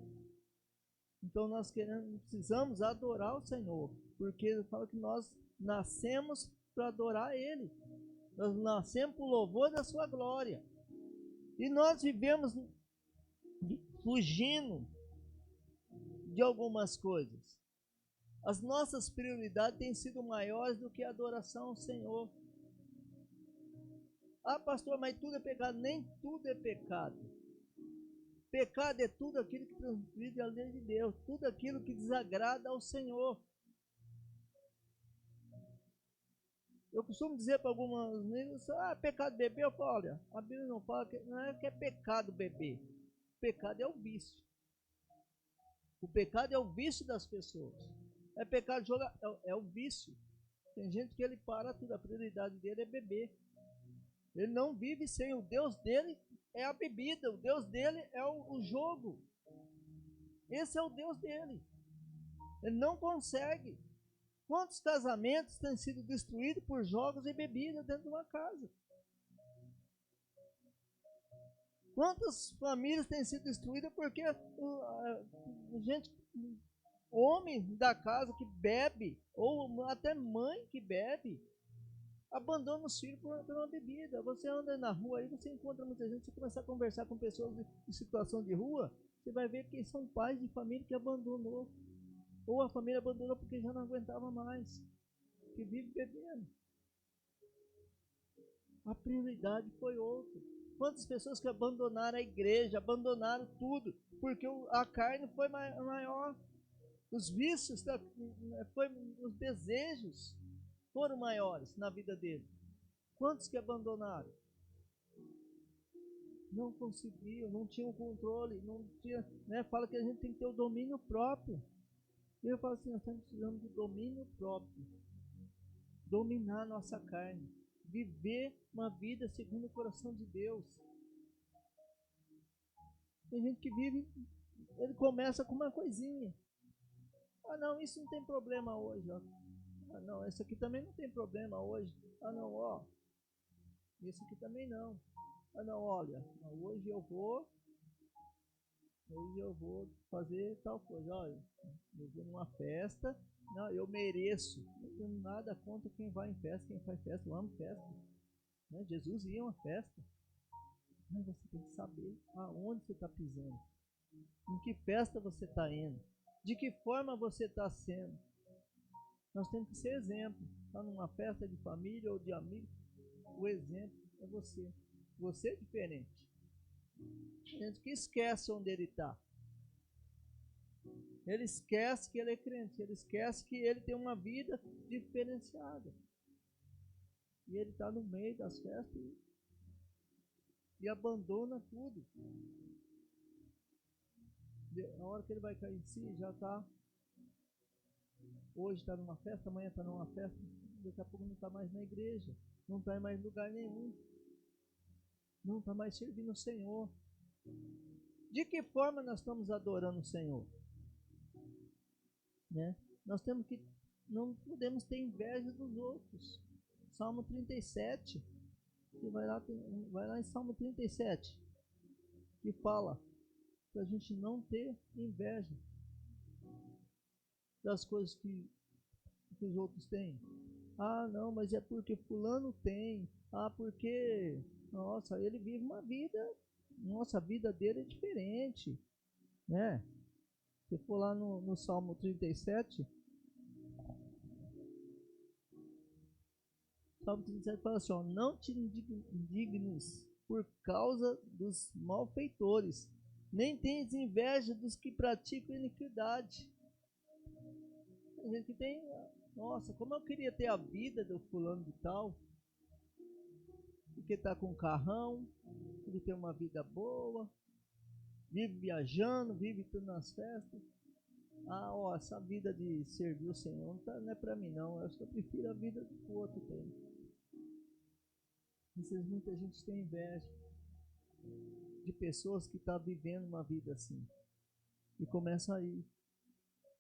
Então nós precisamos adorar o Senhor, porque Ele fala que nós nascemos para adorar Ele. Nós nascemos para o louvor da sua glória. E nós vivemos fugindo de algumas coisas. As nossas prioridades têm sido maiores do que a adoração ao Senhor. Ah, pastor, mas tudo é pecado. Nem tudo é pecado. Pecado é tudo aquilo que transgride a lei de Deus, tudo aquilo que desagrada ao Senhor. Eu costumo dizer para algumas meninas, pecado beber. Eu falo, olha, a Bíblia não fala que não é pecado beber. Pecado é o vício. O pecado é o vício das pessoas. É pecado jogar, é o vício. Tem gente que ele para tudo, a prioridade dele é beber. Ele não vive sem o Deus dele, é a bebida, o Deus dele é o jogo. Esse é o Deus dele. Ele não consegue. Quantos casamentos têm sido destruídos por jogos e bebida dentro de uma casa? Quantas famílias têm sido destruídas porque homem da casa que bebe, ou até mãe que bebe, abandona os filhos por uma bebida. Você anda na rua aí, você encontra muita gente, você começa a conversar com pessoas em situação de rua, você vai ver que são pais de família que abandonou, ou a família abandonou porque já não aguentava mais, que vive bebendo. A prioridade foi outra. Quantas pessoas que abandonaram a igreja, abandonaram tudo, porque a carne foi maior, os vícios, os desejos foram maiores na vida dele. Quantos que abandonaram? Não conseguiam, não tinham controle, não tinha, né? Fala que a gente tem que ter o domínio próprio. E eu falo assim, nós estamos precisando de domínio próprio. Dominar a nossa carne. Viver uma vida segundo o coração de Deus. Tem gente que vive, ele começa com uma coisinha. Ah não, isso não tem problema hoje, ó. Ah não, esse aqui também não tem problema hoje. Ah não, ó, esse aqui também não. Ah não, olha, hoje eu vou fazer tal coisa. Olha, eu vou numa festa, não, eu mereço. Não tenho nada contra quem vai em festa, quem faz festa, eu amo festa. Né? Jesus ia a uma festa. Mas você tem que saber aonde você está pisando. Em que festa você está indo. De que forma você está sendo. Nós temos que ser exemplo. Está numa festa de família ou de amigo, o exemplo é você. Você é diferente. Tem gente que esquece onde ele está. Ele esquece que ele é crente. Ele esquece que ele tem uma vida diferenciada. E ele está no meio das festas e abandona tudo. Na hora que ele vai cair em si, já está. Hoje está numa festa, amanhã está numa festa, daqui a pouco não está mais na igreja, não está em mais lugar nenhum, não está mais servindo o Senhor. De que forma nós estamos adorando o Senhor? Né? Nós temos que, não podemos ter inveja dos outros. Salmo 37, você vai lá em Salmo 37, que fala para a gente não ter inveja das coisas que os outros têm. Ah, não, mas é porque fulano tem. Ah, porque, nossa, ele vive uma vida, nossa, a vida dele é diferente, né? Se for lá no Salmo 37, Salmo 37 fala assim, ó, não te indignes por causa dos malfeitores, nem tens inveja dos que praticam iniquidade. A gente tem, nossa, como eu queria ter a vida do fulano de tal, porque está com um carrão, ele tem uma vida boa, vive viajando, vive tudo nas festas. Ah, ó, essa vida de servir o Senhor não é para mim não, eu acho que eu prefiro a vida que o outro tem. Muita gente tem inveja de pessoas que estão vivendo uma vida assim, e começa aí.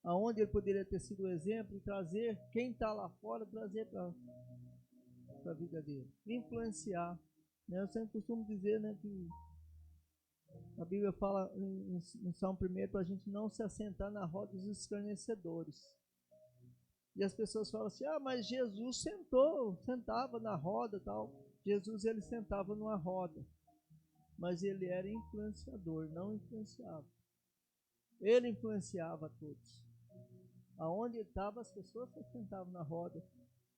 Aonde ele poderia ter sido o exemplo e trazer quem está lá fora, trazer para a vida dele, influenciar. Né? Eu sempre costumo dizer, né, que a Bíblia fala em Salmo 1 para a gente não se assentar na roda dos escarnecedores. E as pessoas falam assim, ah, mas Jesus sentava na roda tal. Jesus, ele sentava numa roda, mas ele era influenciador, não influenciava. Ele influenciava todos. Aonde ele estava, as pessoas se assentavam na roda.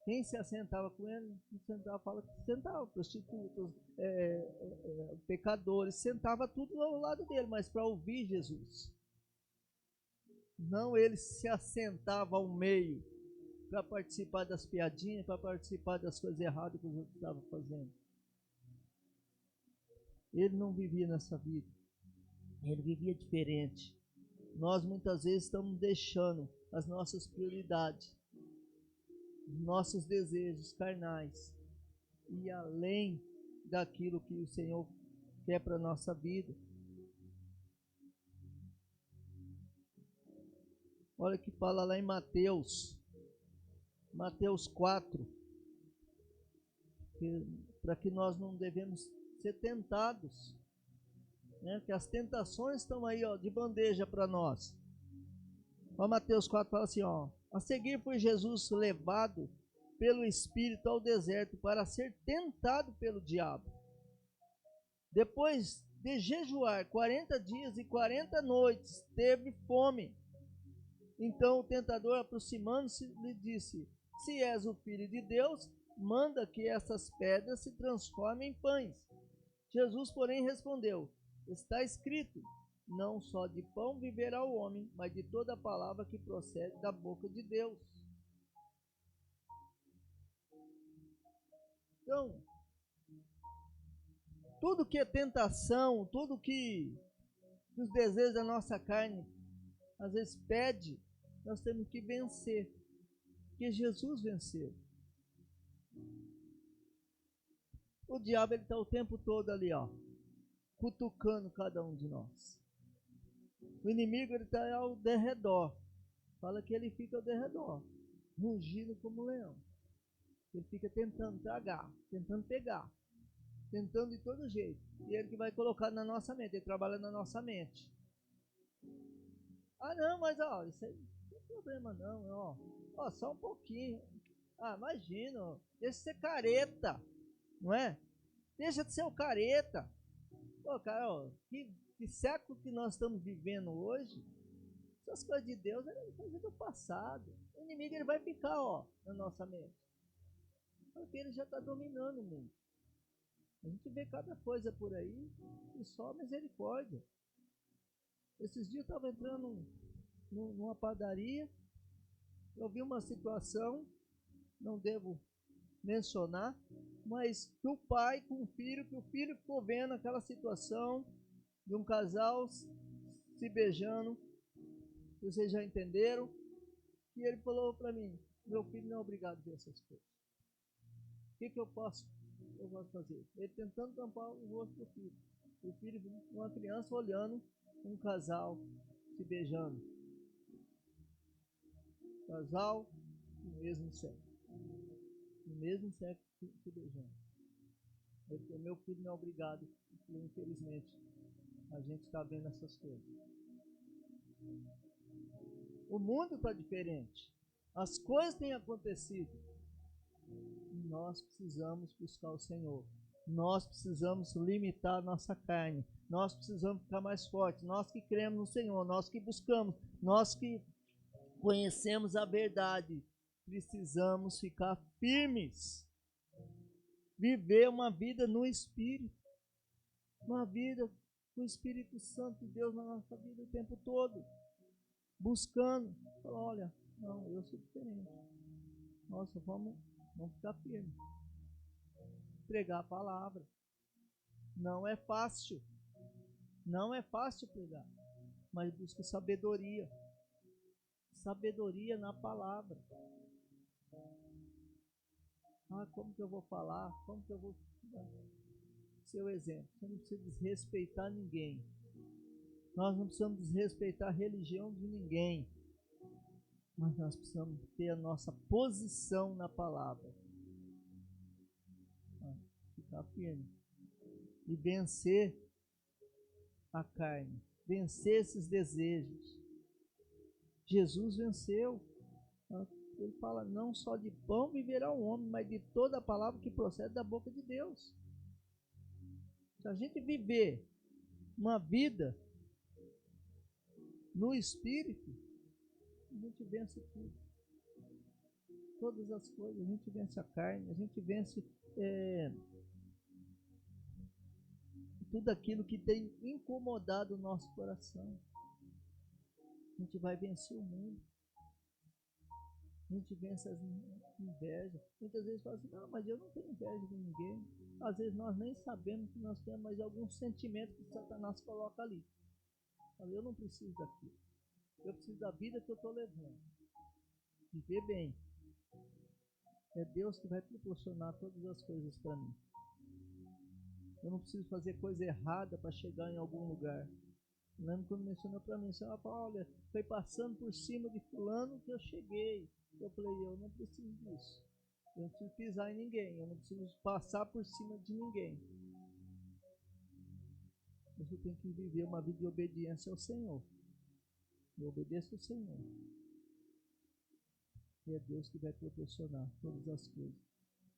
Quem se assentava com ele, fala que sentava, prostitutas, pecadores, sentava tudo ao lado dele, mas para ouvir Jesus. Não, ele se assentava ao meio para participar das piadinhas, para participar das coisas erradas que os outros estavam fazendo. Ele não vivia nessa vida. Ele vivia diferente. nós muitas vezes estamos deixando as nossas prioridades, os nossos desejos carnais, e além daquilo que o Senhor quer para a nossa vida. Olha que fala lá em Mateus 4, para que nós não devemos ser tentados, né? Que as tentações estão aí, ó, de bandeja para nós. Ó, Mateus 4 fala assim, ó: a seguir foi Jesus levado pelo Espírito ao deserto para ser tentado pelo diabo. Depois de jejuar 40 dias e 40 noites, teve fome. Então o tentador, aproximando-se, lhe disse: se és o Filho de Deus, manda que essas pedras se transformem em pães. Jesus, porém, respondeu: está escrito, não só de pão viverá o homem, mas de toda a palavra que procede da boca de Deus. Então, tudo que é tentação, tudo que os desejos da nossa carne às vezes pede, nós temos que vencer, porque Jesus venceu. O diabo, ele está o tempo todo ali, ó, cutucando cada um de nós. O inimigo, ele está ao derredor. Fala que ele fica ao derredor, rugindo como um leão. Ele fica tentando tragar, tentando pegar, tentando de todo jeito. E ele que vai colocar na nossa mente, ele trabalha na nossa mente. Ah, não, mas ó, isso aí não tem problema não, ó, só um pouquinho. Ah, imagina, ó, deixa de ser careta, não é? Deixa de ser o careta. Pô, cara, ó, que século que nós estamos vivendo hoje, essas coisas de Deus, ele é coisa do passado. O inimigo, ele vai ficar, ó, na nossa mente, porque ele já está dominando o mundo. A gente vê cada coisa por aí e só misericórdia. Esses dias eu estava entrando numa padaria, eu vi uma situação, não devo mencionar, mas que o pai com o filho, que o filho ficou vendo aquela situação de um casal se beijando, vocês já entenderam, e ele falou para mim: meu filho não é obrigado a ver essas coisas. O que eu posso fazer? Ele tentando tampar o rosto do filho. O filho, uma criança olhando um casal se beijando. Casal do mesmo sexo. Do mesmo sexo se beijando. Ele falou: meu filho não é obrigado. E, infelizmente, a gente está vendo essas coisas. O mundo está diferente. As coisas têm acontecido. E nós precisamos buscar o Senhor. Nós precisamos limitar a nossa carne. Nós precisamos ficar mais fortes. Nós que cremos no Senhor, nós que buscamos, nós que conhecemos a verdade, precisamos ficar firmes. Viver uma vida no Espírito. Uma vida com o Espírito Santo de Deus na nossa vida o tempo todo. Buscando. Olha, não, eu sou diferente. Nossa, vamos ficar firmes. Pregar a palavra. Não é fácil. Não é fácil pregar. Mas busque sabedoria. Sabedoria na palavra. Ah, como que eu vou falar? Como que eu vou dar seu exemplo? Você não precisa desrespeitar ninguém. Nós não precisamos desrespeitar a religião de ninguém. Mas nós precisamos ter a nossa posição na palavra. Ficar firme. E vencer a carne. Vencer esses desejos. Jesus venceu. Ele fala: não só de pão viverá o homem, mas de toda a palavra que procede da boca de Deus. Se a gente viver uma vida no Espírito, a gente vence tudo. Todas as coisas. A gente vence a carne, a gente vence tudo aquilo que tem incomodado o nosso coração. A gente vai vencer o mundo. A gente vence as invejas. Muitas vezes fala assim: não, mas eu não tenho inveja de ninguém. Às vezes nós nem sabemos que nós temos mais algum sentimento que Satanás coloca ali. Eu não preciso daquilo. Eu preciso da vida que eu estou levando. Viver bem. É Deus que vai proporcionar todas as coisas para mim. Eu não preciso fazer coisa errada para chegar em algum lugar. Eu lembro quando mencionou para mim, ela falou, olha, foi passando por cima de fulano que eu cheguei. Eu falei, eu não preciso disso. Eu não preciso pisar em ninguém. Eu não preciso passar por cima de ninguém. Mas eu tenho que viver uma vida de obediência ao Senhor. Eu obedeço ao Senhor. E é Deus que vai proporcionar todas as coisas.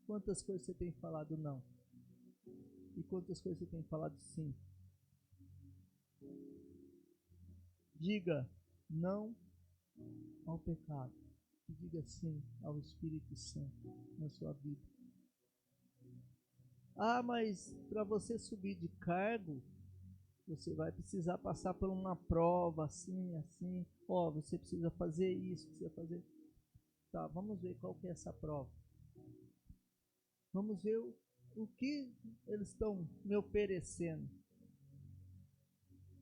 Quantas coisas você tem falado não? E quantas coisas você tem falado sim? Diga não ao pecado. E diga sim ao Espírito Santo na sua vida. Ah, mas para você subir de cargo, você vai precisar passar por uma prova assim, assim. Ó, você precisa fazer isso, precisa fazer. Tá, vamos ver qual que é essa prova. Vamos ver o que eles estão me oferecendo.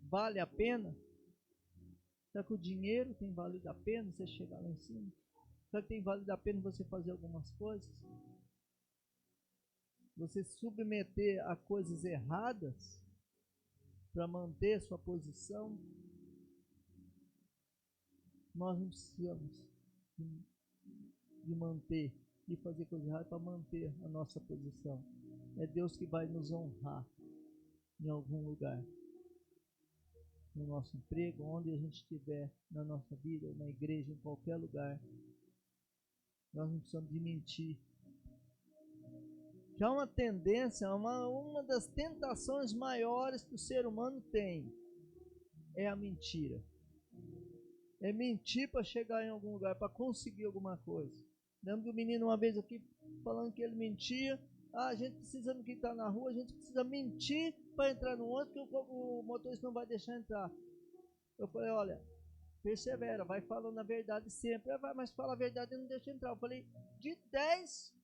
Vale a pena? Será que o dinheiro tem valido a pena você chegar lá em cima? Será que tem valido a pena você fazer algumas coisas? Você se submeter a coisas erradas para manter sua posição? Nós não precisamos de manter e fazer coisa errada para manter a nossa posição. É Deus que vai nos honrar em algum lugar. No nosso emprego, onde a gente estiver, na nossa vida, na igreja, em qualquer lugar. Nós não precisamos de mentir. Já uma tendência, uma das tentações maiores que o ser humano tem é a mentira. É mentir para chegar em algum lugar, para conseguir alguma coisa. Lembro do menino uma vez aqui falando que ele mentia. Ah, a gente precisa, no que está na rua, a gente precisa mentir para entrar no ônibus, que o motorista não vai deixar entrar. Eu falei, olha, persevera, vai falando a verdade sempre. Vai, mas fala a verdade e não deixa entrar. Eu falei, de 10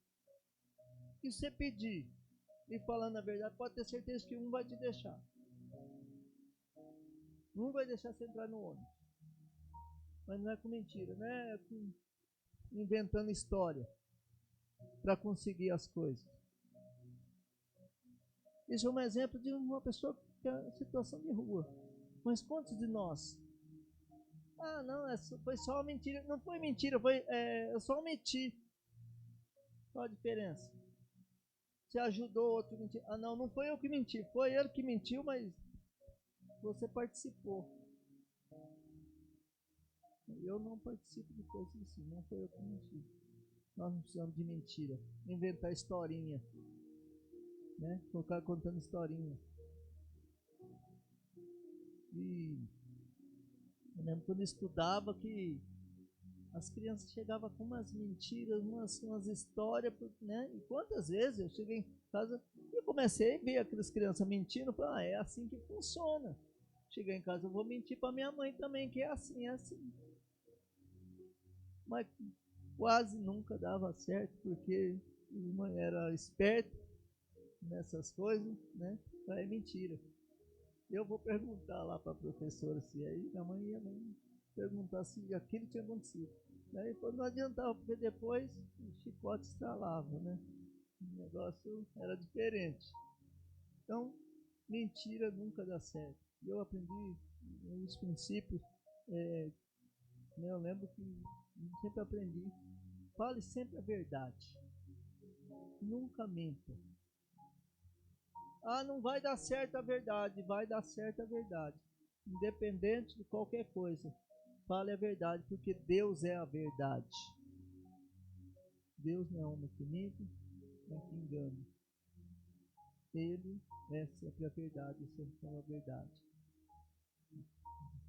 que você pedir e falando a verdade, pode ter certeza que um vai te deixar. Um vai deixar você entrar no ônibus. Mas não é com mentira, não é com inventando história para conseguir as coisas. Isso é um exemplo de uma pessoa que é situação de rua. Mas quantos de nós? Ah, não, foi só uma mentira. Não foi mentira, eu só omiti. Qual a diferença? Você ajudou o outro a mentir. Ah, não foi eu que menti. Foi ele que mentiu, mas você participou. Eu não participo de coisas assim. Não foi eu que menti. Nós não precisamos de mentira. Inventar historinha. Né? Colocar contando historinha. E eu lembro quando eu estudava que as crianças chegavam com umas mentiras, umas histórias, né? E quantas vezes eu cheguei em casa e comecei a ver aquelas crianças mentindo, falei, é assim que funciona. Cheguei em casa, eu vou mentir para minha mãe também, que é assim, é assim. Mas quase nunca dava certo, porque minha mãe era esperta nessas coisas, né? É mentira. Eu vou perguntar lá para a professora se aí, minha mãe ia perguntar se aquilo tinha acontecido. Daí não adiantava, porque depois o chicote estralava, né? O negócio era diferente. Então, mentira nunca dá certo. Eu aprendi uns princípios, eu lembro que sempre aprendi. Fale sempre a verdade. Nunca minta. Ah, não vai dar certo a verdade. Vai dar certo a verdade. Independente de qualquer coisa. Fale a verdade, porque Deus é a verdade. Deus não é homem que minta, nem que engane. Ele é sempre a verdade, sempre a verdade.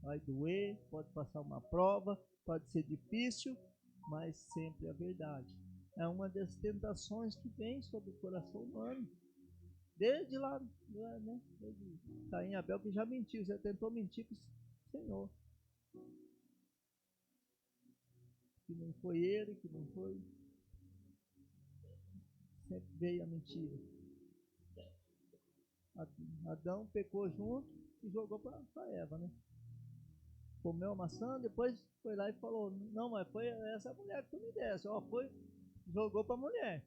Vai doer, pode passar uma prova, pode ser difícil, mas sempre a verdade. É uma das tentações que vem sobre o coração humano. Desde lá, né? Desde Caim e Abel, que já mentiu, já tentou mentir para o Senhor. Que não foi ele, que não foi. Sempre veio a mentira. Adão pecou junto e jogou para Eva, né? comeu a maçã, depois foi lá e falou, não, mas foi essa mulher que tu me desse, ó, foi, jogou para a mulher.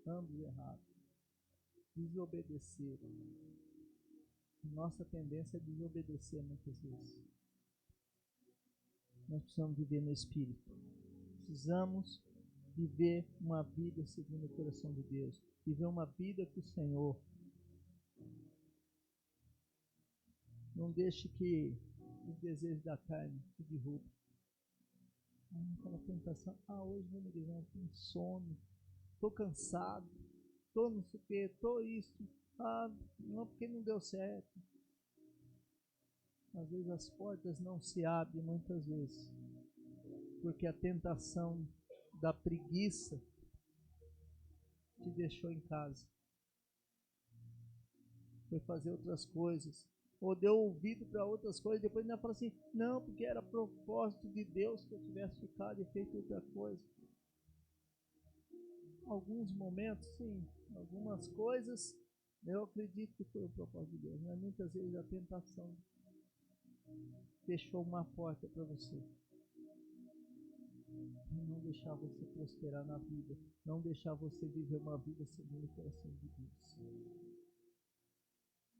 Ambos errados. Desobedeceram. Nossa tendência é desobedecer muitas vezes. Nós precisamos viver no Espírito. Precisamos viver uma vida segundo o coração de Deus. Viver uma vida com o Senhor. Não deixe que os desejos da carne te derrubem. Aquela tentação. Hoje vou me ligar, com sono. Estou cansado. Estou não sei o que. Estou isso. Não, porque não deu certo. Às vezes as portas não se abrem, muitas vezes. Porque a tentação da preguiça te deixou em casa. Foi fazer outras coisas. Ou deu ouvido para outras coisas. Depois ainda fala assim, não, porque era propósito de Deus que eu tivesse ficado e feito outra coisa. Alguns momentos, sim. Algumas coisas, eu acredito que foi o propósito de Deus. Mas muitas vezes a tentação fechou uma porta para você. Não deixar você prosperar na vida. Não deixar você viver uma vida segundo o coração de Deus.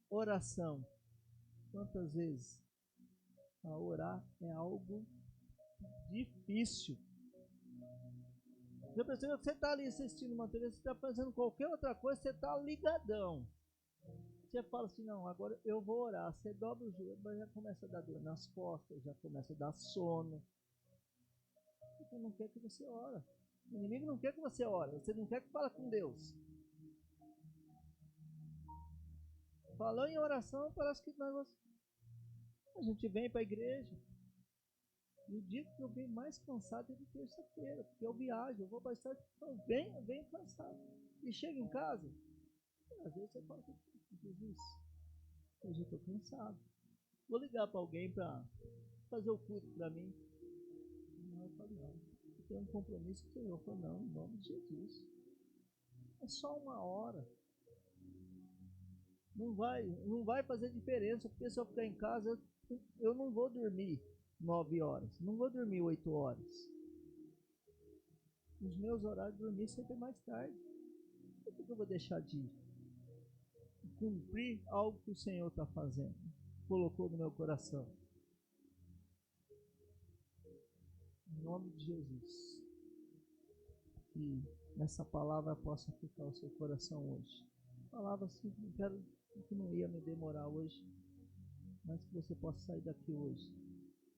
Oração. Quantas vezes a orar é algo difícil? Já percebeu que você está ali assistindo uma TV, você está fazendo qualquer outra coisa, você está ligadão. Você fala assim, não, agora eu vou orar. Você dobra o joelho, mas já começa a dar dor nas costas, já começa a dar sono. Porque não quer que você ore. O inimigo não quer que você ore, você não quer que fale com Deus. Falou em oração, parece que a gente vem para a igreja. E o dia que eu venho mais cansado é de terça-feira, porque eu viajo, eu vou para a estrada, então venho cansado. E chego em casa, às vezes você fala assim, Jesus, hoje eu estou cansado. Vou ligar para alguém para fazer o culto para mim. Não, eu falo, não. Eu tenho um compromisso com o Senhor. Eu falo, não, em nome de Jesus. É só uma hora. Não vai fazer diferença, porque se eu ficar em casa, eu não vou dormir 9 horas. Não vou dormir 8 horas. Os meus horários de dormir sempre é mais tarde. Por que eu vou deixar de cumprir algo que o Senhor está fazendo? Colocou no meu coração. Em nome de Jesus. Que essa palavra possa ficar no seu coração hoje. Palavra assim, que não ia me demorar hoje, mas que você possa sair daqui hoje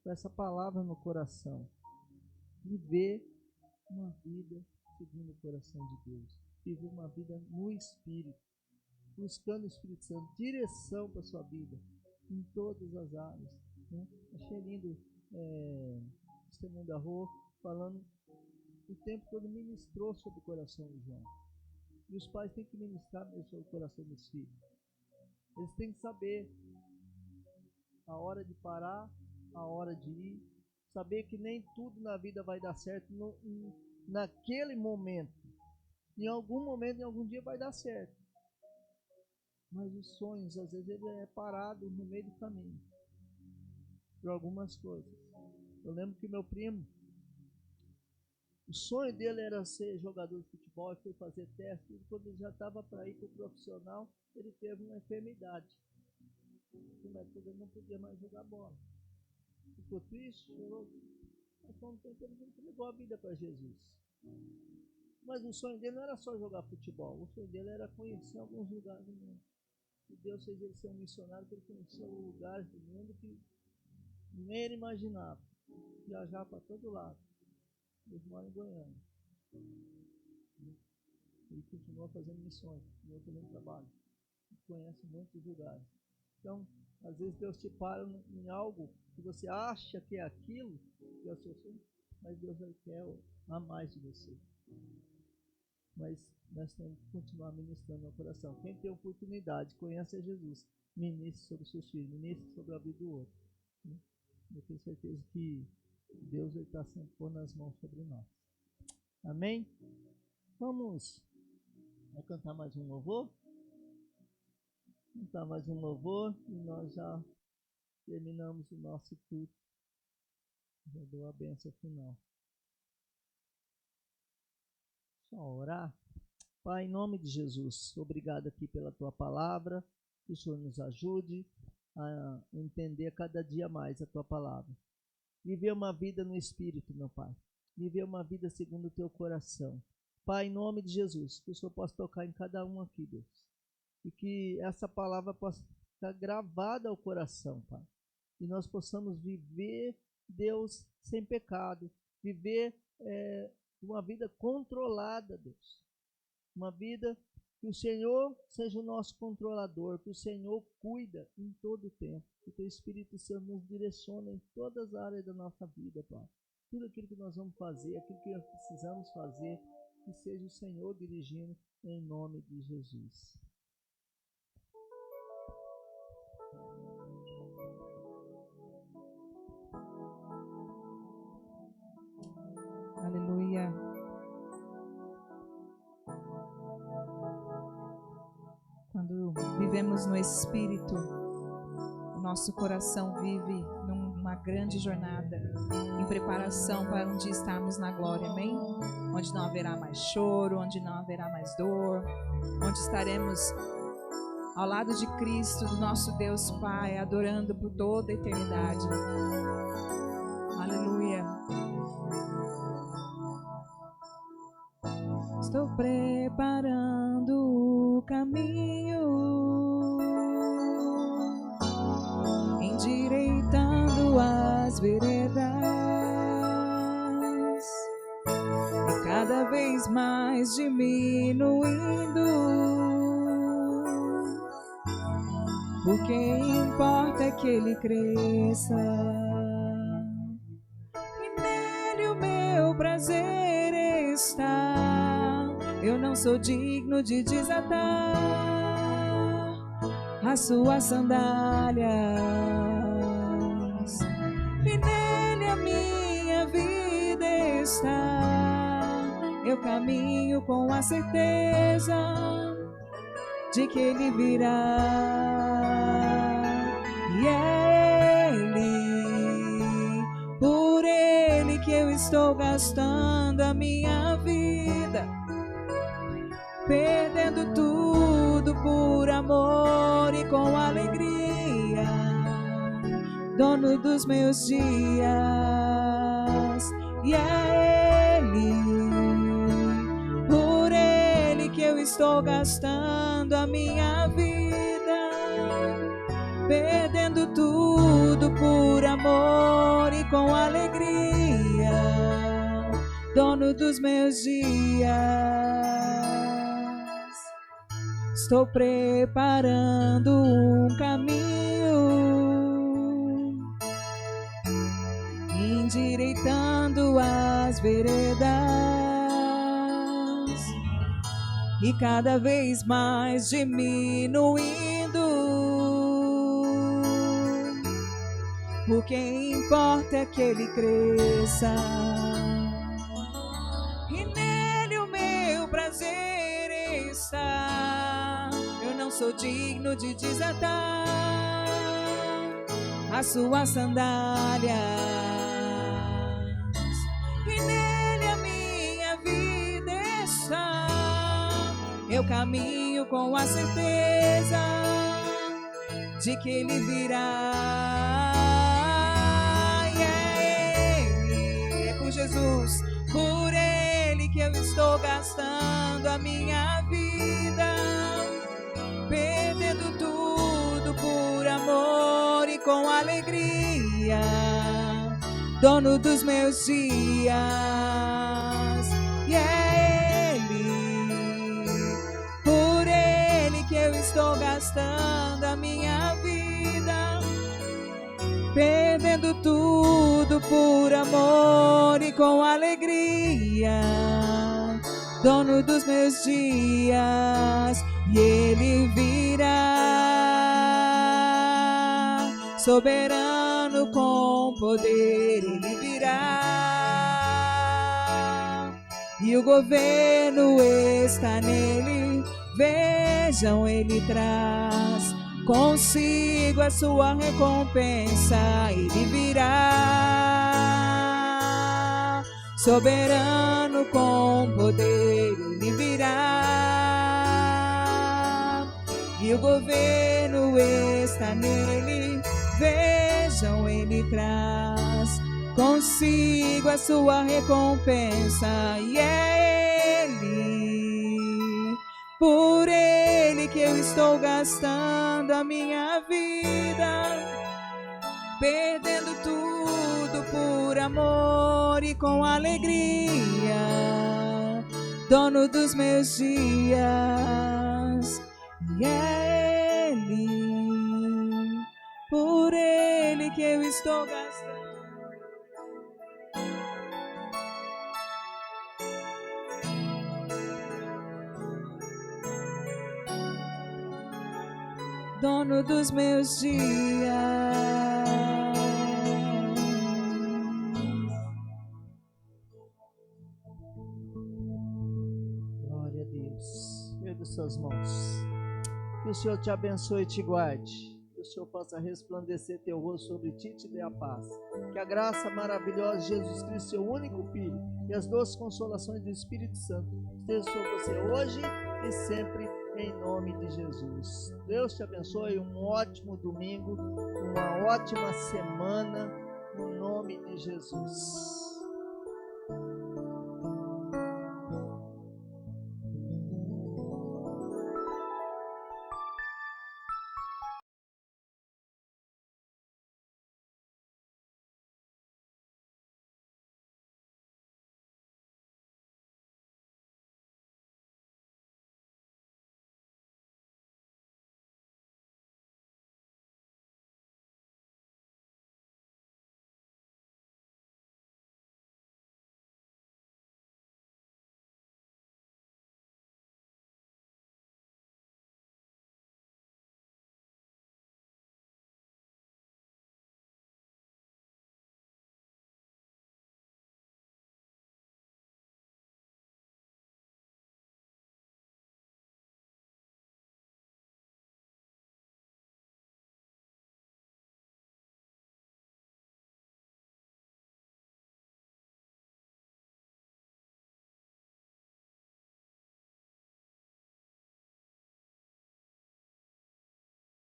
com essa palavra no coração. Viver uma vida segundo o coração de Deus. Viver uma vida no Espírito. Buscando o Espírito Santo. Direção para a sua vida. Em todas as áreas. Né? Achei lindo o testemunho da Rô falando o tempo todo ministrou sobre o coração de João. E os pais têm que ministrar mesmo sobre o coração dos filhos. Eles têm que saber a hora de parar, a hora de ir. Saber que nem tudo na vida vai dar certo naquele momento. Em algum momento, em algum dia vai dar certo. Mas os sonhos, às vezes, ele é parado no meio do caminho. Por algumas coisas. Eu lembro que meu primo, o sonho dele era ser jogador de futebol e foi fazer teste. E quando ele já estava para ir para o profissional, ele teve uma enfermidade. O médico dele não podia mais jogar bola. Ficou triste, chorou. Mas com o tempo ele entregou a vida para Jesus. Mas o sonho dele não era só jogar futebol. O sonho dele era conhecer alguns lugares do mundo. E Deus fez ele ser um missionário, porque ele conheceu lugares do mundo que nem ele imaginava. Viajar para todo lado. Eles moram em Goiânia. Ele continuou fazendo missões, continuou fazendo trabalho. E conhece muitos lugares. Então, às vezes Deus te para em algo que você acha que é aquilo, que é o seu sonho, mas Deus quer a mais de você. Mas nós temos que continuar ministrando no coração. Quem tem oportunidade, conhece a Jesus, ministre sobre os seus filhos, ministre sobre a vida do outro. Eu tenho certeza que Deus está sempre pondo as mãos sobre nós. Amém? Vamos cantar mais um louvor? Cantar mais um louvor e nós já terminamos o nosso culto. Já dou a bênção final. Só orar. Pai, em nome de Jesus, obrigado aqui pela tua palavra. Que o Senhor nos ajude a entender cada dia mais a tua palavra. Viver uma vida no Espírito, meu Pai. Viver uma vida segundo o teu coração. Pai, em nome de Jesus, que o Senhor possa tocar em cada um aqui, Deus. E que essa palavra possa ficar gravada ao coração, Pai. E nós possamos viver, Deus, sem pecado. Viver uma vida controlada, Deus. Uma vida que o Senhor seja o nosso controlador, que o Senhor cuida em todo o tempo, que o Teu Espírito Santo nos direcione em todas as áreas da nossa vida, Pai. Tudo aquilo que nós vamos fazer, aquilo que nós precisamos fazer, que seja o Senhor dirigindo em nome de Jesus. Aleluia. Quando vivemos no Espírito, o nosso coração vive numa grande jornada, em preparação para um dia estarmos na glória, amém? Onde não haverá mais choro, onde não haverá mais dor, onde estaremos ao lado de Cristo, do nosso Deus Pai, adorando por toda a eternidade. Aleluia. Estou preparando o caminho, endireitando as veredas, e cada vez mais diminuindo. O que importa é que ele cresça, e nele o meu prazer está. Eu não sou digno de desatar as suas sandálias, e nele a minha vida está. Eu caminho com a certeza de que ele virá, e é ele, por ele que eu estou gastando a minha vida, perdendo tudo por amor e com alegria, dono dos meus dias, e é ele, por ele que eu estou gastando a minha vida, perdendo tudo por amor e com alegria, dono dos meus dias. Estou preparando um caminho, endireitando as veredas, e cada vez mais diminuindo. O que importa é que ele cresça, e nele o meu prazer está. Eu não sou digno de desatar as suas sandálias, e nele a minha vida está. Eu caminho com a certeza de que ele virá, e é ele, é por Jesus, por ele que eu estou gastando a minha vida, perdendo tudo por amor e com alegria, dono dos meus dias, e é ele, por ele que eu estou gastando a minha vida, perdendo tudo por amor e com alegria, dono dos meus dias, e ele virá, soberano com poder, ele virá, e o governo está nele. Vejam, ele traz consigo a sua recompensa. Ele virá, soberano com poder, ele virá, e o governo está nele. Vejam, ele traz consigo a sua recompensa, e é ele, por ele que eu estou gastando a minha vida, perdendo tudo por amor e com alegria, dono dos meus dias. E é ele, por ele que eu estou gastando. Dono dos meus dias. Glória a Deus. Ergue suas mãos. Que o Senhor te abençoe e te guarde. Que o Senhor faça resplandecer teu rosto sobre ti e te dê a paz. Que a graça maravilhosa de Jesus Cristo, seu único Filho, e as doces consolações do Espírito Santo estejam sobre você hoje e sempre, em nome de Jesus. Deus te abençoe, um ótimo domingo, uma ótima semana, no nome de Jesus.